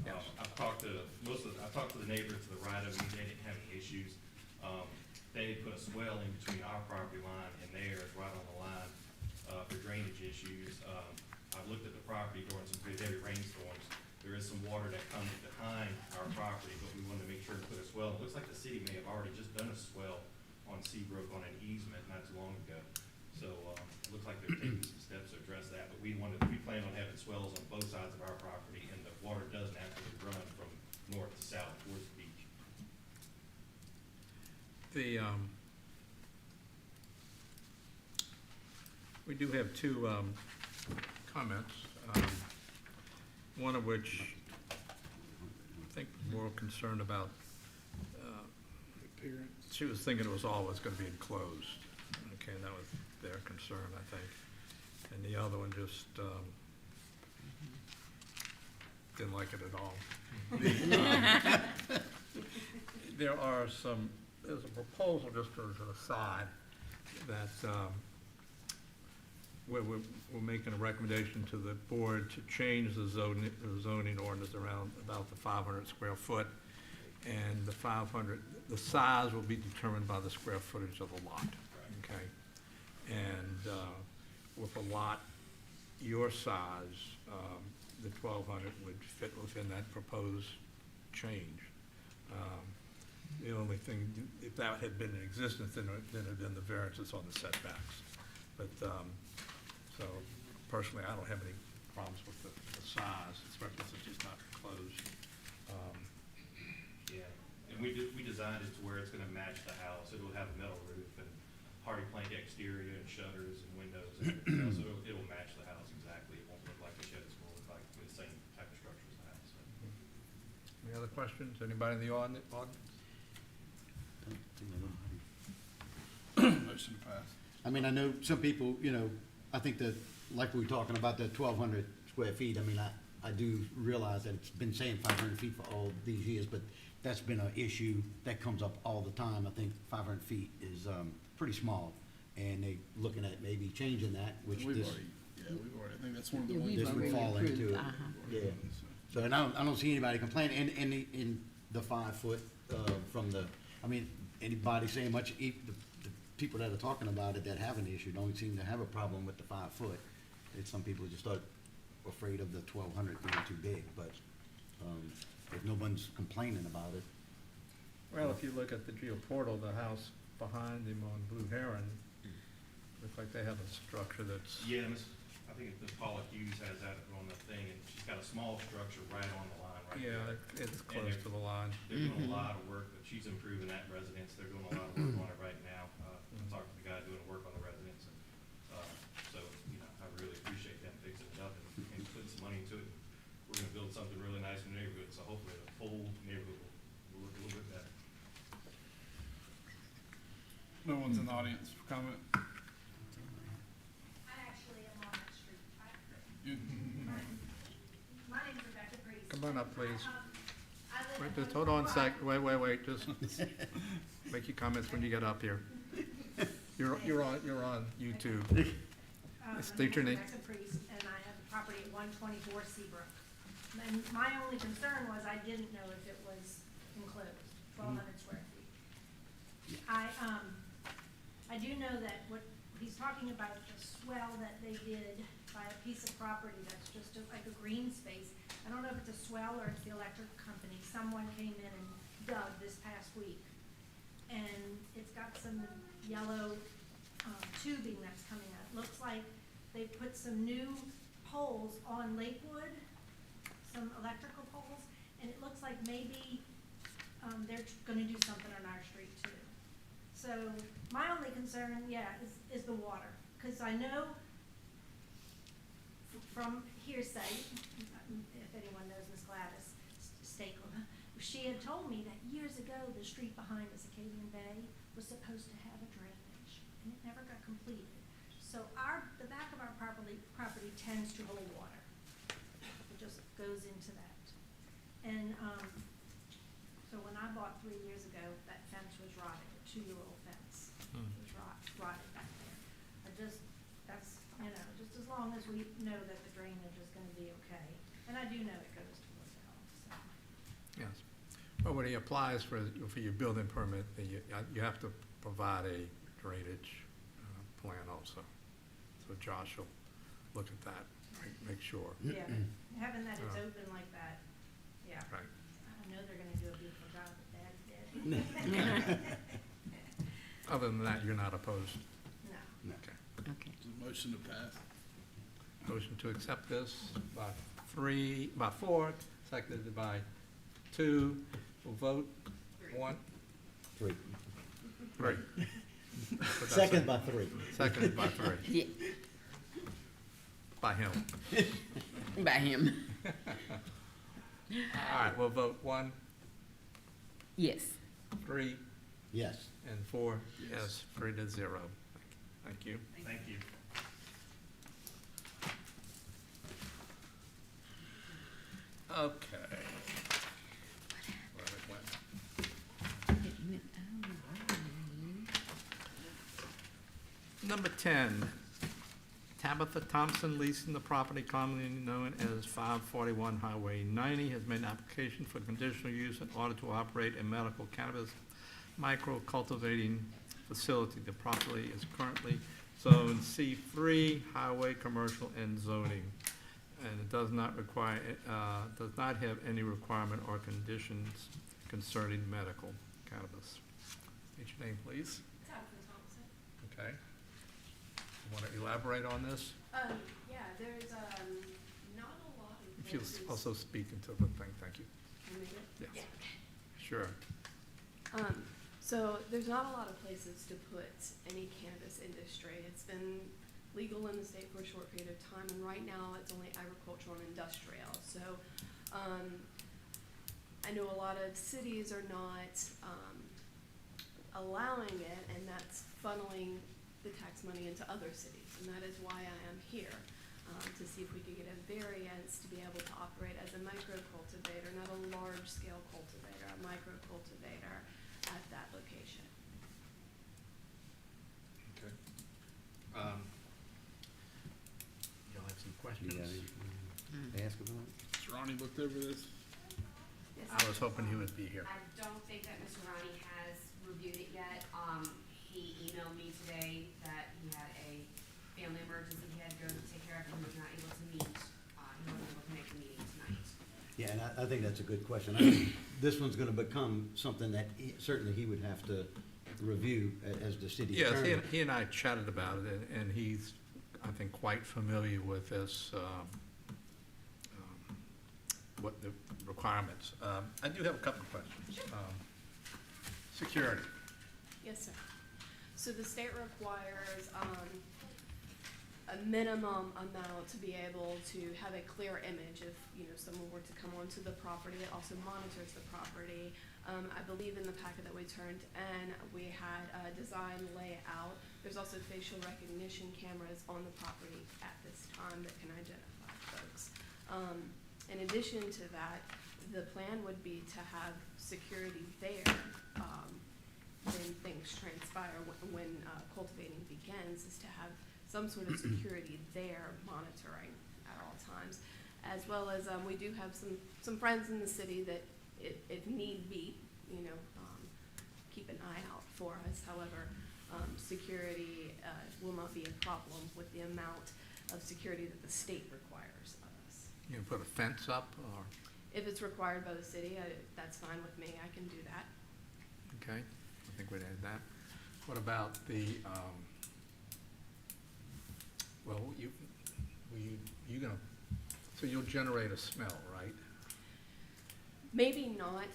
S1: Yes.
S15: I've talked to the neighbors to the right of me, they didn't have any issues. They put a swell in between our property line and theirs, right on the line, for drainage issues. I've looked at the property during some pretty heavy rainstorms. There is some water that comes behind our property, but we wanted to make sure to put a swell. It looks like the city may have already just done a swell on Seabrook on an easement not too long ago. So, it looks like they're taking some steps to address that, but we plan on having swells on both sides of our property, and the water does naturally run from north to south towards the beach.
S1: We do have two comments, one of which I think more concerned about,
S7: Appearance.
S1: she was thinking it was always gonna be enclosed. Okay, and that was their concern, I think. And the other one just, didn't like it at all. There are some, there's a proposal, just as an aside, that, where we're making a recommendation to the board to change the zoning ordinance around about the 500 square foot. And the 500, the size will be determined by the square footage of the lot, okay? And with a lot your size, the 1,200 would fit within that proposed change. The only thing, if that had been in existence, then it had been the variances on the setbacks. But, so personally, I don't have any problems with the size, especially since it's not closed.
S15: Yeah, and we designed it to where it's gonna match the house. It'll have a metal roof and hardy plank exterior and shutters and windows and everything else. So it'll match the house exactly. It won't look like a shed. It's gonna look like the same type of structure as the house. So.
S1: Any other questions? Anybody in the audience?
S7: Motion to pass.
S8: I mean, I know some people, you know, I think that, like we were talking about that 1,200 square feet, I mean, I do realize that it's been saying 500 feet for all these years, but that's been an issue that comes up all the time. I think 500 feet is pretty small, and they looking at maybe changing that, which
S7: We've
S8: this,
S7: already, I think that's one of the
S2: Yeah,
S7: ones.
S2: we've
S8: this would
S2: already
S8: fall
S2: approved,
S8: into it.
S2: uh-huh.
S8: Yeah. So, and I don't see anybody complaining, in the 5 foot, from the, I mean, anybody saying much, the people that are talking about it that have an issue don't seem to have a problem with the 5 foot. It's some people just are afraid of the 1,200 being too big, but, if no one's complaining about it.
S1: Well, if you look at the geoportal, the house behind him on Blue Heron, looks like they have a structure that's,
S15: Yeah, I think Miss Paula Hughes has that on the thing, and she's got a small structure right on the line right there.
S1: yeah, it's close to the line.
S15: They're doing a lot of work, but she's improving that residence. They're doing a lot of work on it right now. I talked to the guy doing work on the residence, and, so, you know, I really appreciate them fixing it up and putting some money into it. We're gonna build something really nice in the neighborhood, so hopefully the whole neighborhood will look a little bit better.
S7: No one's in the audience for comment.
S6: I actually am on that street.
S7: You-
S6: My name's Rebecca Priest.
S1: Come on up, please.
S6: I live
S1: Wait,
S6: at
S1: just hold on a
S6: 125.
S1: sec, wait, just make your comments when you get up here. You're on YouTube. State your name.
S6: My name is Rebecca Priest, and I have the property at 124 Seabrook. And my only concern was I didn't know if it was enclosed, 1,200 square feet. I do know that what he's talking about, the swell that they did by a piece of property that's just like a green space. I don't know if it's a swell or it's the electric company. Someone came in and dug this past week. And it's got some yellow tubing that's coming out. It looks like they put some new poles on Lakewood, some electrical poles, and it looks like maybe they're gonna do something on our street too. So my only concern, is the water, because I know from hearsay, if anyone knows Miss Gladys Stakel, she had told me that years ago, the street behind us, Acadian Bay, was supposed to have a drainage, and it never got completed. So the back of our property tends to hold water. It just goes into that. And, so when I bought 3 years ago, that fence was rotted, a 2-year-old fence. It was rotted back there. That's, just as long as we know that the drainage is gonna be okay. And I do know it goes towards the home, so.
S1: Yes. Well, when he applies for your building permit, then you have to provide a drainage plan also. So Josh will look at that, make sure.
S6: Yeah, having that it's open like that, yeah.
S1: Right.
S6: I know they're gonna do a beautiful job, but Dad's dead.
S1: Other than that, you're not opposed?
S6: No.
S1: Okay.
S2: Okay.
S7: Motion to pass.
S1: Motion to accept this by 4, seconded by 2. We'll vote. 1,
S8: 3.
S1: 3.
S8: Second by 3.
S1: Seconded by 3.
S2: Yeah,
S1: By him.
S2: by him.
S1: All right, we'll vote 1,
S2: Yes.
S1: 3,
S8: Yes.
S1: and 4, yes, 3-0. Thank you.
S15: Thank you.
S1: Okay. Where it went. Number 10, Tabitha Thompson, leasing the property commonly known as 541 Highway 90, has made an application for conditional use in order to operate a medical cannabis micro-cultivating facility. The property is currently zoned C3, highway, commercial, and zoning, and it does not require, does not have any requirement or conditions concerning medical cannabis. State your name, please.
S5: Tabitha Thompson.
S1: Okay. You want to elaborate on this?
S5: Yeah, there's, not a lot of
S1: If you'll
S5: places.
S1: also speak into the thing, thank you.
S5: Can we do it?
S1: Yes.
S5: Yeah.
S1: Sure.
S5: So there's not a lot of places to put any cannabis industry. It's been legal in the state for a short period of time, and right now it's only agricultural and industrial. So, I know a lot of cities are not, allowing it, and that's funneling the tax money into other cities, and that is why I am here, to see if we could get a variance to be able to operate as a micro cultivator, not a large-scale cultivator, a micro cultivator at that location.
S1: Okay. You'll have some
S8: You
S1: questions.
S8: got anything to ask about?
S7: Has Ronnie looked over this?
S5: Yes,
S1: I was hoping he would be here.
S5: I don't think that Mr. Ronnie has reviewed it yet. He emailed me today that he had a family emergency he had to go take care of, and was not able to meet. He wasn't able to make the meeting tonight.
S8: Yeah, and I think that's a good question. I think this one's gonna become something that certainly he would have to review as the city
S1: Yes,
S8: attorney.
S1: he and I chatted about it, and he's, I think, quite familiar with this, what the requirements. I do have a couple of questions. Security.
S5: Yes, sir. So the state requires, a minimum amount to be able to have a clear image if, someone were to come onto the property. It also monitors the property. I believe in the packet that we turned in, we had a design layout. There's also facial recognition cameras on the property at this time that can identify folks. In addition to that, the plan would be to have security there, when things transpire, when cultivating begins, is to have some sort of security there monitoring at all times. As well as, we do have some friends in the city that, if need be, keep an eye out for us. However, security will not be a problem with the amount of security that the state requires of us.
S1: You can put a fence up, or,
S5: If it's required by the city, that's fine with me, I can do that.
S1: okay, I think we'd add that. What about the, well, you gonna, so you'll generate a smell, right?
S5: Maybe not,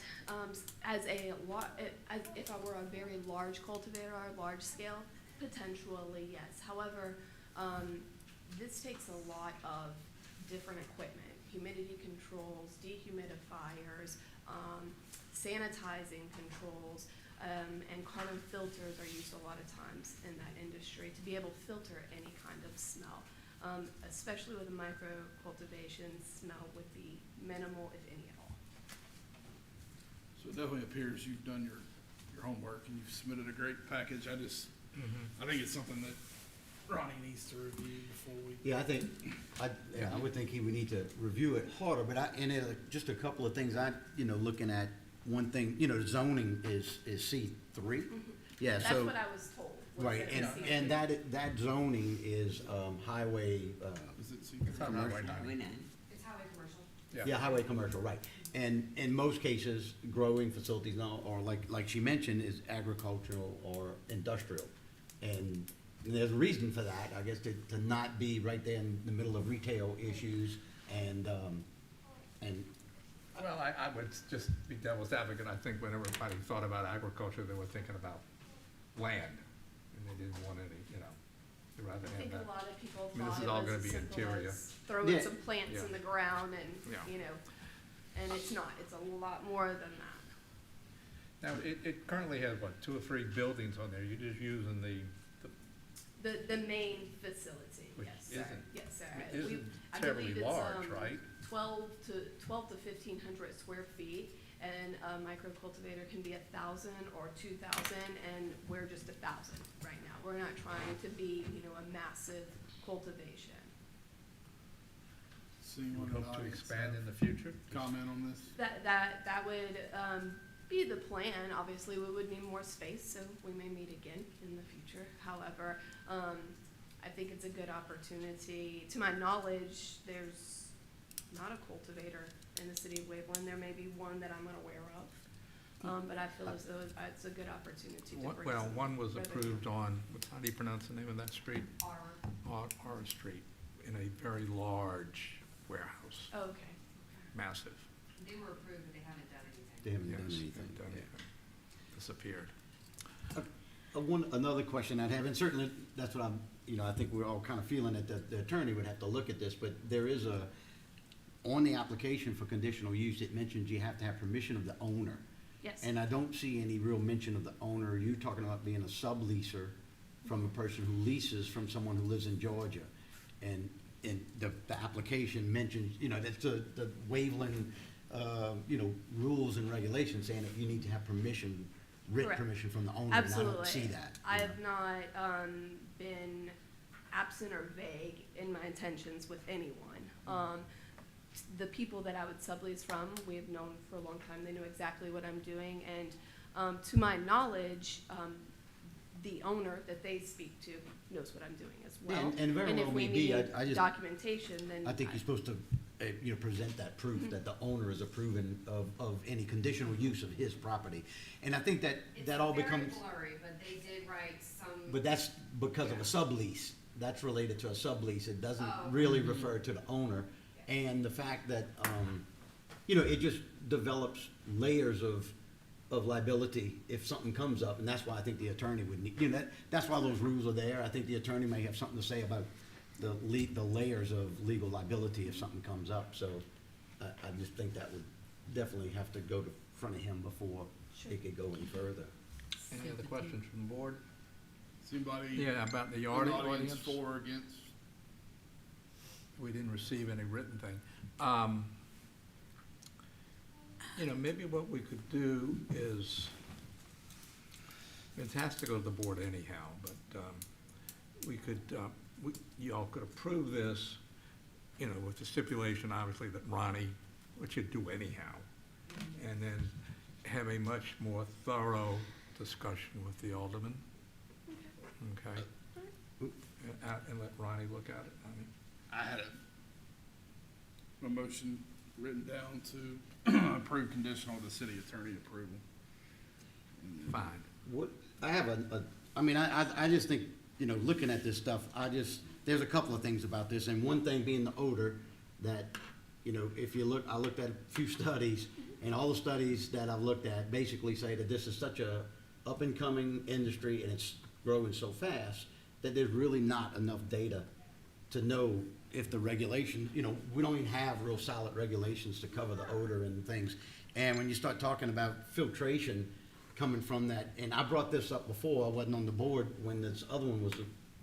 S5: as if I were a very large cultivator or large scale, potentially, yes. However, this takes a lot of different equipment, humidity controls, dehumidifiers, sanitizing controls, and carbon filters are used a lot of times in that industry to be able to filter any kind of smell. Especially with a micro cultivation, smell would be minimal, if any at all.
S7: So it definitely appears you've done your homework and you've submitted a great package. I think it's something that Ronnie needs to review before we.
S8: Yeah, I would think he would need to review it harder, but just a couple of things looking at, one thing, the zoning is C3. Yeah,
S5: That's
S8: so.
S5: what I was told. was
S8: Right,
S5: that it's
S8: and
S5: C3.
S8: that zoning is, highway,
S7: Is it
S1: It's on Highway 90.
S5: It's highway commercial.
S8: yeah, highway commercial, right. And in most cases, growing facilities now, or like she mentioned, is agricultural or industrial. And there's a reason for that, I guess, to not be right there in the middle of retail issues and.
S1: Well, I would just be devil's advocate. I think when everybody thought about agriculture, they were thinking about land, and they didn't want any, they'd rather
S5: I
S1: have
S5: think
S1: that.
S5: a lot of people
S1: I mean, this
S5: thought
S1: is
S5: it
S1: all
S5: was
S1: gonna
S5: as
S1: be
S5: simple
S1: interior.
S5: as throwing
S8: Yeah.
S5: some plants
S1: Yeah.
S5: in the ground and,
S1: Yeah.
S5: and it's not, it's a lot more than that.
S1: Now, it currently has, what, 2 or 3 buildings on there? You're just using the
S5: The main facility,
S1: Which
S5: yes, sir.
S1: isn't-
S5: Yes, sir.
S1: it
S5: We-
S1: isn't
S5: I
S1: terribly
S5: believe it's,
S1: large, right?
S5: 12 to 1,500 square feet, and a micro cultivator can be 1,000 or 2,000, and we're just 1,000 right now. We're not trying to be, a massive cultivation.
S7: So
S1: You
S7: you want
S1: hope to expand in the future?
S7: comment on this?
S5: That would be the plan. Obviously, we would need more space, so we may meet again in the future. However, I think it's a good opportunity. To my knowledge, there's not a cultivator in the city of Waveland. There may be one that I'm unaware of, but I feel as though it's a good opportunity to bring
S1: Well,
S5: some
S1: one was
S5: revenue.
S1: approved on, how do you pronounce the name of that street? R Street, in a very large warehouse,
S5: Oh, okay.
S1: massive.
S2: They were approved, but they haven't done anything.
S8: They haven't
S1: Yes,
S8: done anything.
S1: haven't done
S8: Yeah.
S1: anything. Disappeared.
S8: Another question I'd have, and certainly that's what I think we're all kind of feeling that the attorney would have to look at this, but there is on the application for conditional use, it mentions you have to have permission of the owner.
S5: Yes.
S8: And I don't see any real mention of the owner. You talking about being a subleaser from a person who leases from someone who lives in Georgia. And the application mentions, that's the Waveland, rules and regulations saying that you need to have permission, written
S5: Correct.
S8: permission from the owner.
S5: Absolutely.
S8: And I don't see that.
S5: I have not been absent or vague in my intentions with anyone. The people that I would sublease from, we have known for a long time. They know exactly what I'm doing, and to my knowledge, the owner that they speak to knows what I'm doing as well.
S8: And very well
S5: if we
S8: may be.
S5: need
S8: I just,
S5: documentation, then
S8: I think you're supposed to, present that proof that the owner is approving of any conditional use of his property. And I think that all becomes.
S2: It's very blurry, but they did write some.
S8: But that's because of a sublease. That's related to a sublease. It doesn't really refer to the owner. And the fact that, it just develops layers of liability if something comes up. And that's why I think the attorney would need, that's why those rules are there. I think the attorney may have something to say about the layers of legal liability if something comes up. So I just think that would definitely have to go to front of him before
S5: Sure.
S8: it could go any further.
S1: Any other questions from the board?
S7: Is anybody
S1: Yeah, about the
S7: in
S1: yard
S7: the audience
S1: audience?
S7: for or against?
S1: We didn't receive any written thing. Maybe what we could do is, it has to go to the board anyhow, but we could, y'all could approve this, with the stipulation, obviously, that Ronnie, which you'd do anyhow, and then have a much more thorough discussion with the alderman. Okay? And let Ronnie look at it.
S7: I had a motion written down to approve conditional of the city attorney approval.
S1: Fine.
S8: What, I have I just think, looking at this stuff, there's a couple of things about this, and one thing being the odor, that, if you look, I looked at a few studies, and all the studies that I've looked at basically say that this is such a up-and-coming industry, and it's growing so fast, that there's really not enough data to know if the regulation, we don't even have real solid regulations to cover the odor and things. And when you start talking about filtration coming from that, and I brought this up before, I wasn't on the board when this other one was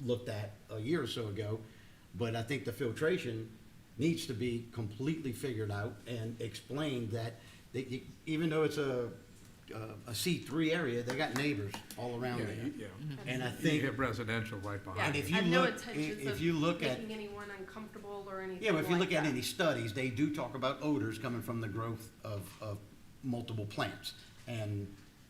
S8: looked at a year or so ago, but I think the filtration needs to be completely figured out and explained that even though it's a C3 area, they got neighbors all around there.
S1: Yeah.
S8: And I
S1: You
S8: think,
S1: have residential right
S5: Yeah,
S1: behind
S8: And
S1: it.
S8: if you
S5: I have no
S8: look-
S5: intentions
S8: if
S5: of
S8: you look at-
S5: making anyone uncomfortable or anything
S8: yeah, but if you
S5: like
S8: look at
S5: that.
S8: any studies, they do talk about odors coming from the growth of multiple plants. And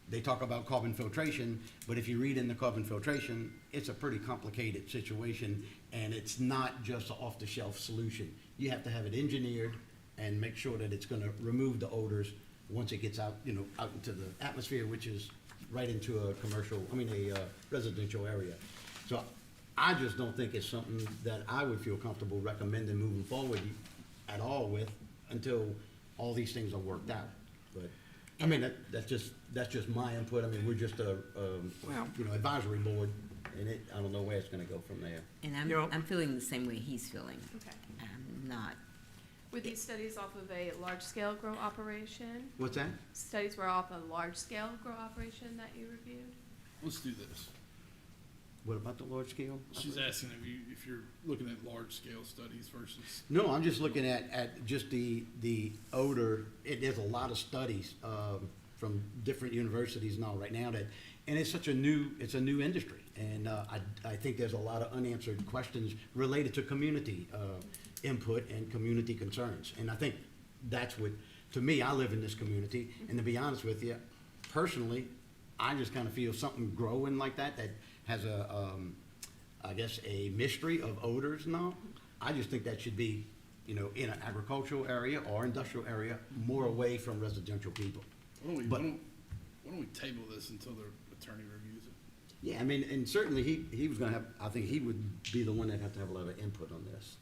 S8: they talk about carbon filtration, but if you read in the carbon filtration, it's a pretty complicated situation, and it's not just an off-the-shelf solution. You have to have it engineered and make sure that it's gonna remove the odors once it gets out, out into the atmosphere, which is right into a residential area. So I just don't think it's something that I would feel comfortable recommending moving forward at all with until all these things are worked out. But, that's just my input. We're just a, advisory board, and I don't know where it's gonna go from there.
S2: And
S1: You know-
S2: I'm feeling the same way he's feeling.
S5: Okay.
S2: I'm not
S5: Were these studies off of a large-scale grow operation?
S8: What's that?
S5: Studies were off a large-scale grow operation that you reviewed?
S7: Let's do this.
S8: What about the large scale?
S7: She's asking if you're looking at large scale studies versus.
S8: No, I'm just looking at just the odor. There's a lot of studies from different universities and all right now and it's a new industry. And I think there's a lot of unanswered questions related to community input and community concerns. And I think that's what, to me, I live in this community, and to be honest with you, personally, I just kind of feel something growing like that has I guess, a mystery of odors and all. I just think that should be, in an agricultural area or industrial area, more away from residential people.
S7: Why
S8: But-
S7: don't we table this until the attorney reviews it?
S8: Yeah, I mean, and certainly he was gonna have, I think he would be the one that have to have a lot of input on this.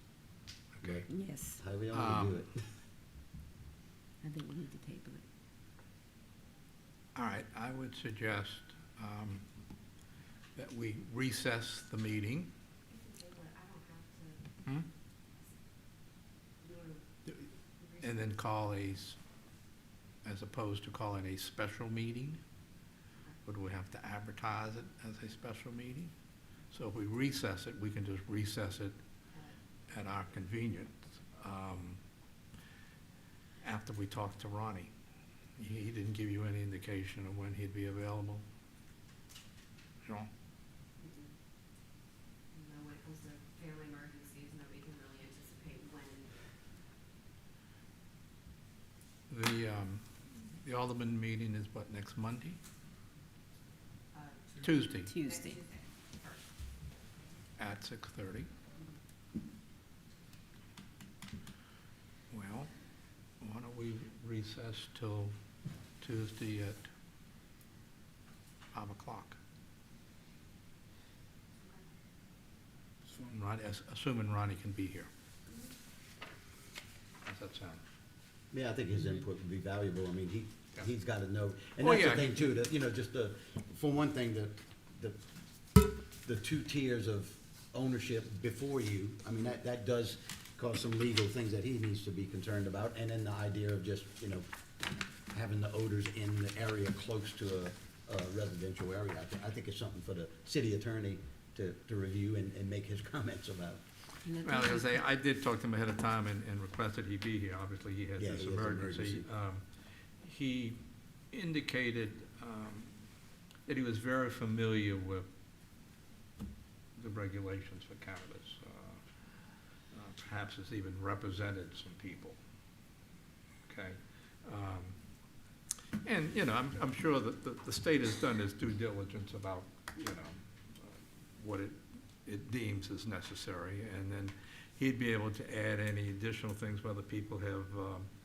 S1: Okay.
S2: Yes,
S8: However y'all wanna do it.
S2: I think we need to table it.
S1: All right, I would suggest that we recess the meeting. Hmm? And then call as opposed to calling a special meeting, would we have to advertise it as a special meeting? So if we recess it, we can just recess it at our convenience. After we talk to Ronnie, he didn't give you any indication of when he'd be available. Jean?
S2: No, when it comes to family emergencies, nobody can really anticipate when.
S1: The Alderman meeting is what, next Monday? Tuesday
S2: Tuesday.
S1: at 6:30. Well, why don't we recess till Tuesday at 5 o'clock? Assuming Ronnie can be here. How's that sound?
S8: Yeah, I think his input would be valuable. I mean,
S1: Yeah.
S8: he's gotta know. And
S1: Well,
S8: that's the
S1: yeah.
S8: thing too, that, just for one thing, the two tiers of ownership before you, I mean, that does cause some legal things that he needs to be concerned about. And then the idea of just, having the odors in the area close to a residential area. I think it's something for the city attorney to review and make his comments about.
S1: Well, I did talk to him ahead of time and requested he be here. Obviously, he had
S8: Yeah,
S1: this
S8: he has an
S1: emergency.
S8: emergency.
S1: He indicated that he was very familiar with the regulations for cannabis. Perhaps has even represented some people. Okay? And, I'm sure that the state has done its due diligence about, what it deems as necessary, and then he'd be able to add any additional things, whether people have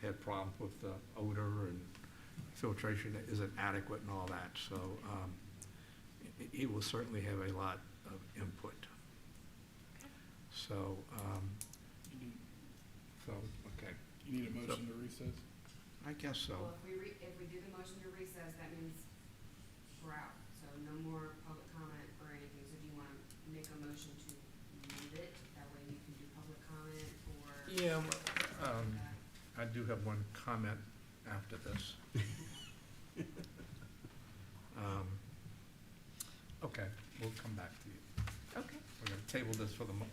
S1: had problems with the odor and filtration isn't adequate and all that. So he will certainly have a lot of input. So, okay,
S7: You need a motion to recess?
S1: I guess so.
S2: Well, if we do the motion to recess, that means we're out. So no more public comment or anything. So do you want to make a motion to move it? That way you can do public comment or?
S1: Yeah, I do have one comment after this. Okay, we'll come back to you.
S5: Okay.
S1: We're going to table this for the moment.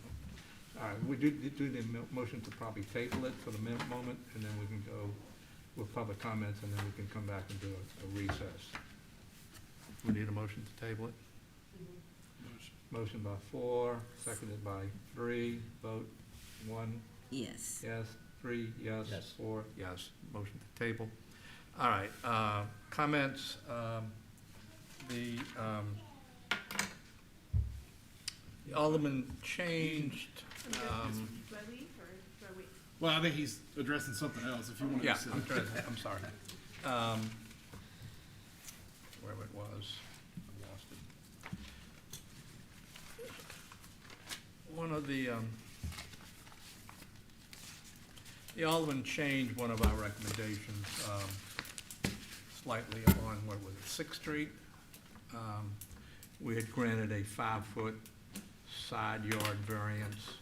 S1: All right, we do the motion to probably table it for the moment, and then we can go with public comments, and then we can come back and do a recess. We need a motion to table it?
S7: Motion.
S1: Motion by 4, seconded by 3, vote 1,
S2: Yes.
S1: yes, 3, yes,
S8: Yes.
S1: 4, yes. Motion to table. All right, comments, the Alderman changed,
S5: Do I leave or do I wait?
S7: Well, I think he's addressing something else, if you want to.
S1: yeah, I'm sorry. Where it was, I lost it. One of the Alderman changed one of our recommendations slightly on, what was it, 6th Street? We had granted a 5-foot side yard variance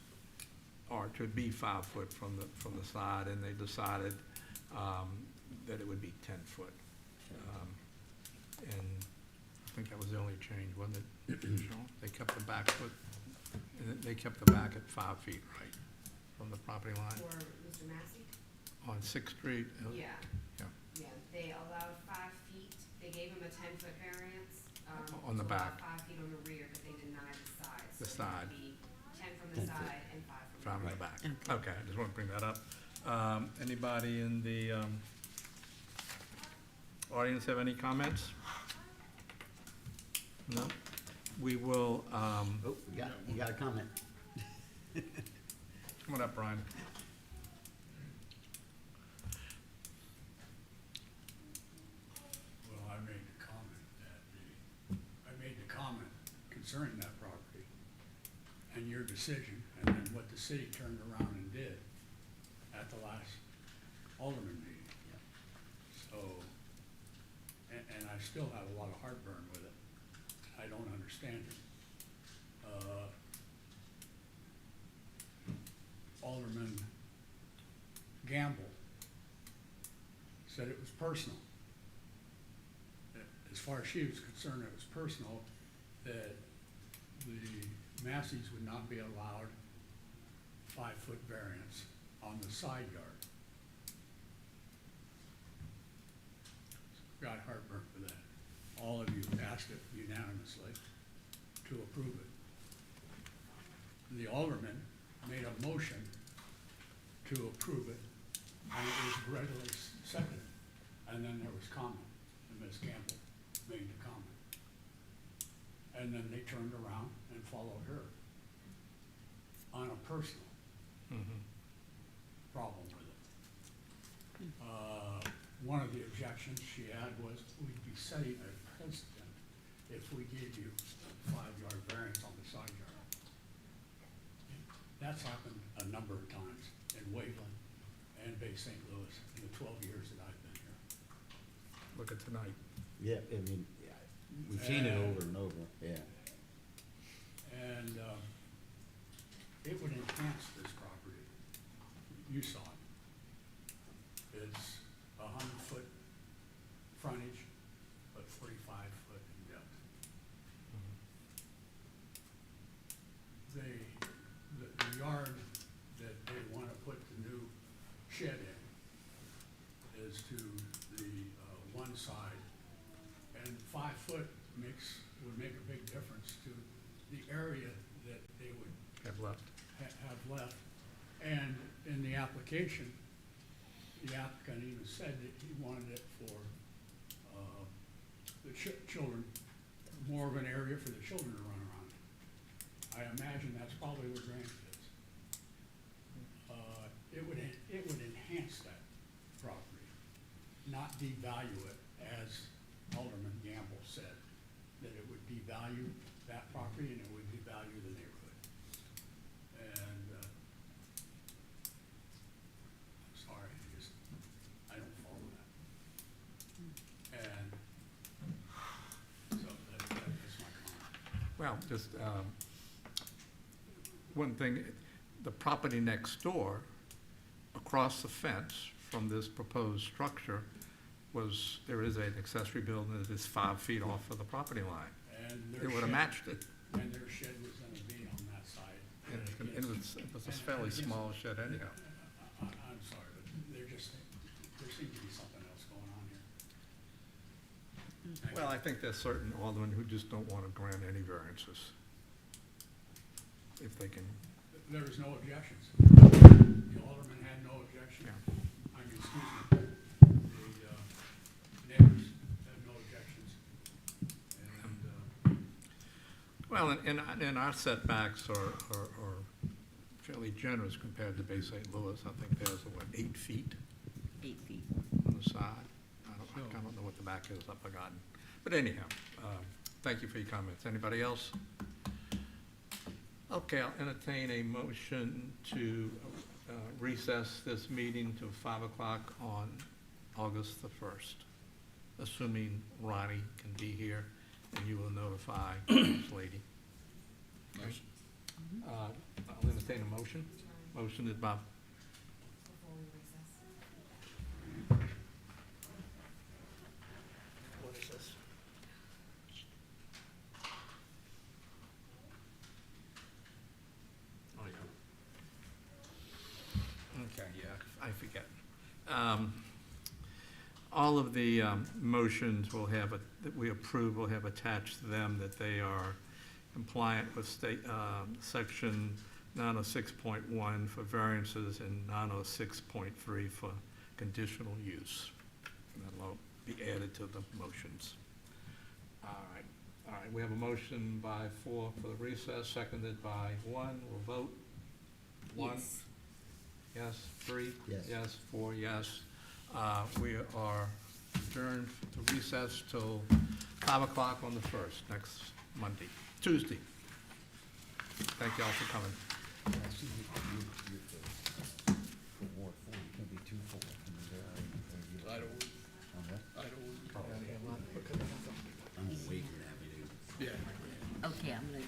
S1: or to be 5 foot from the side, and they decided that it would be 10 foot. And I think that was the only change, wasn't it, Sean? They kept the back foot, and they kept the back at 5 feet, right, from the property line
S2: For Mr. Massey?
S1: on Sixth Street.
S2: Yeah.
S1: Yeah.
S2: Yeah, they allowed 5 feet, they gave him a 10-foot variance.
S1: On the
S2: to allow
S1: back.
S2: 5 feet on the rear, but they denied the sides.
S1: The
S2: So it
S1: side.
S2: would be 10 from
S8: 10
S2: the
S8: foot.
S2: side and 5 from the
S1: From
S2: rear.
S1: the back. Okay, I just want to bring that up. Anybody in the audience have any comments? No? We will,
S8: Oh, you got a comment?
S1: come on up, Brian.
S14: Well, I made the comment concerning that property and your decision, and then what the city turned around and did at the last Alderman meeting. So, and I still have a lot of heartburn with it. I don't understand it. Alderman Gamble said it was personal. As far as she was concerned, it was personal that the Masseys would not be allowed 5-foot variance on the side yard. Got heartburn for that. All of you passed it unanimously to approve it. The alderman made a motion to approve it, and it was readily seconded. And then there was comment, and Ms. Campbell made the comment. And then they turned around and followed her on a personal problem with it. One of the objections she had was we'd be setting a precedent if we gave you 5-yard variance on the side yard. That's happened a number of times in Waveland and Bay St. Louis in the 12 years that I've been here.
S1: Look at tonight.
S8: Yeah, I mean, yeah, we've seen it over and over, yeah.
S14: And it would enhance this property. You saw it. It's 100-foot frontage, but 45-foot in depth. The yard that they want to put the new shed in is to the one side, and 5 foot would make a big difference to the area that they would
S1: Have left.
S14: have left. And in the application, the applicant even said that he wanted it for the children, more of an area for the children to run around. I imagine that's probably where grandkids. It would enhance that property, not devalue it, as Alderman Gamble said, that it would devalue that property and it would devalue the neighborhood. And I'm sorry, I don't follow that. And so that's my comment.
S1: Well, just one thing, the property next door, across the fence from this proposed structure, there is an accessory building that is 5 feet off of the property line.
S14: And their
S1: It would have
S14: shed-
S1: matched it.
S14: And their shed was gonna be on that side.
S1: And it was a fairly small shed anyhow.
S14: I'm sorry, but there seems to be something else going on here. Thank you.
S1: Well, I think there's certain aldermen who just don't want to grant any variances. If they can,
S14: There was no objections. The alderman had no objection.
S1: Yeah.
S14: I mean, excuse me, the neighbors had no objections. And,
S1: well, and our setbacks are fairly generous compared to Bay St. Louis. I think there's, 8 feet
S2: 8 feet.
S1: on the side. I don't know what the back is, I've forgotten. But anyhow, thank you for your comments. Anybody else? Okay, I'll entertain a motion to recess this meeting to 5 o'clock on August the 1st, assuming Ronnie can be here and you will notify this lady.
S13: Motion.
S1: I'll entertain a motion. Motion is by,
S11: What is this?
S1: oh, yeah. Okay, yeah, I forget. All of the motions will have, that we approve will have attached to them that they are compliant with state, section 906.1 for variances and 906.3 for conditional use. And that'll be added to the motions. All right, we have a motion by 4 for the recess, seconded by 1. We'll vote. 1?
S2: Yes.
S1: Yes, 3?
S8: Yes.
S1: Yes, 4, yes. We are adjourned to recess till 5 o'clock on the 1st, next Tuesday. Thank you all for coming.
S8: I'm Waveland Avenue.
S7: Yeah.
S2: Okay, I'm gonna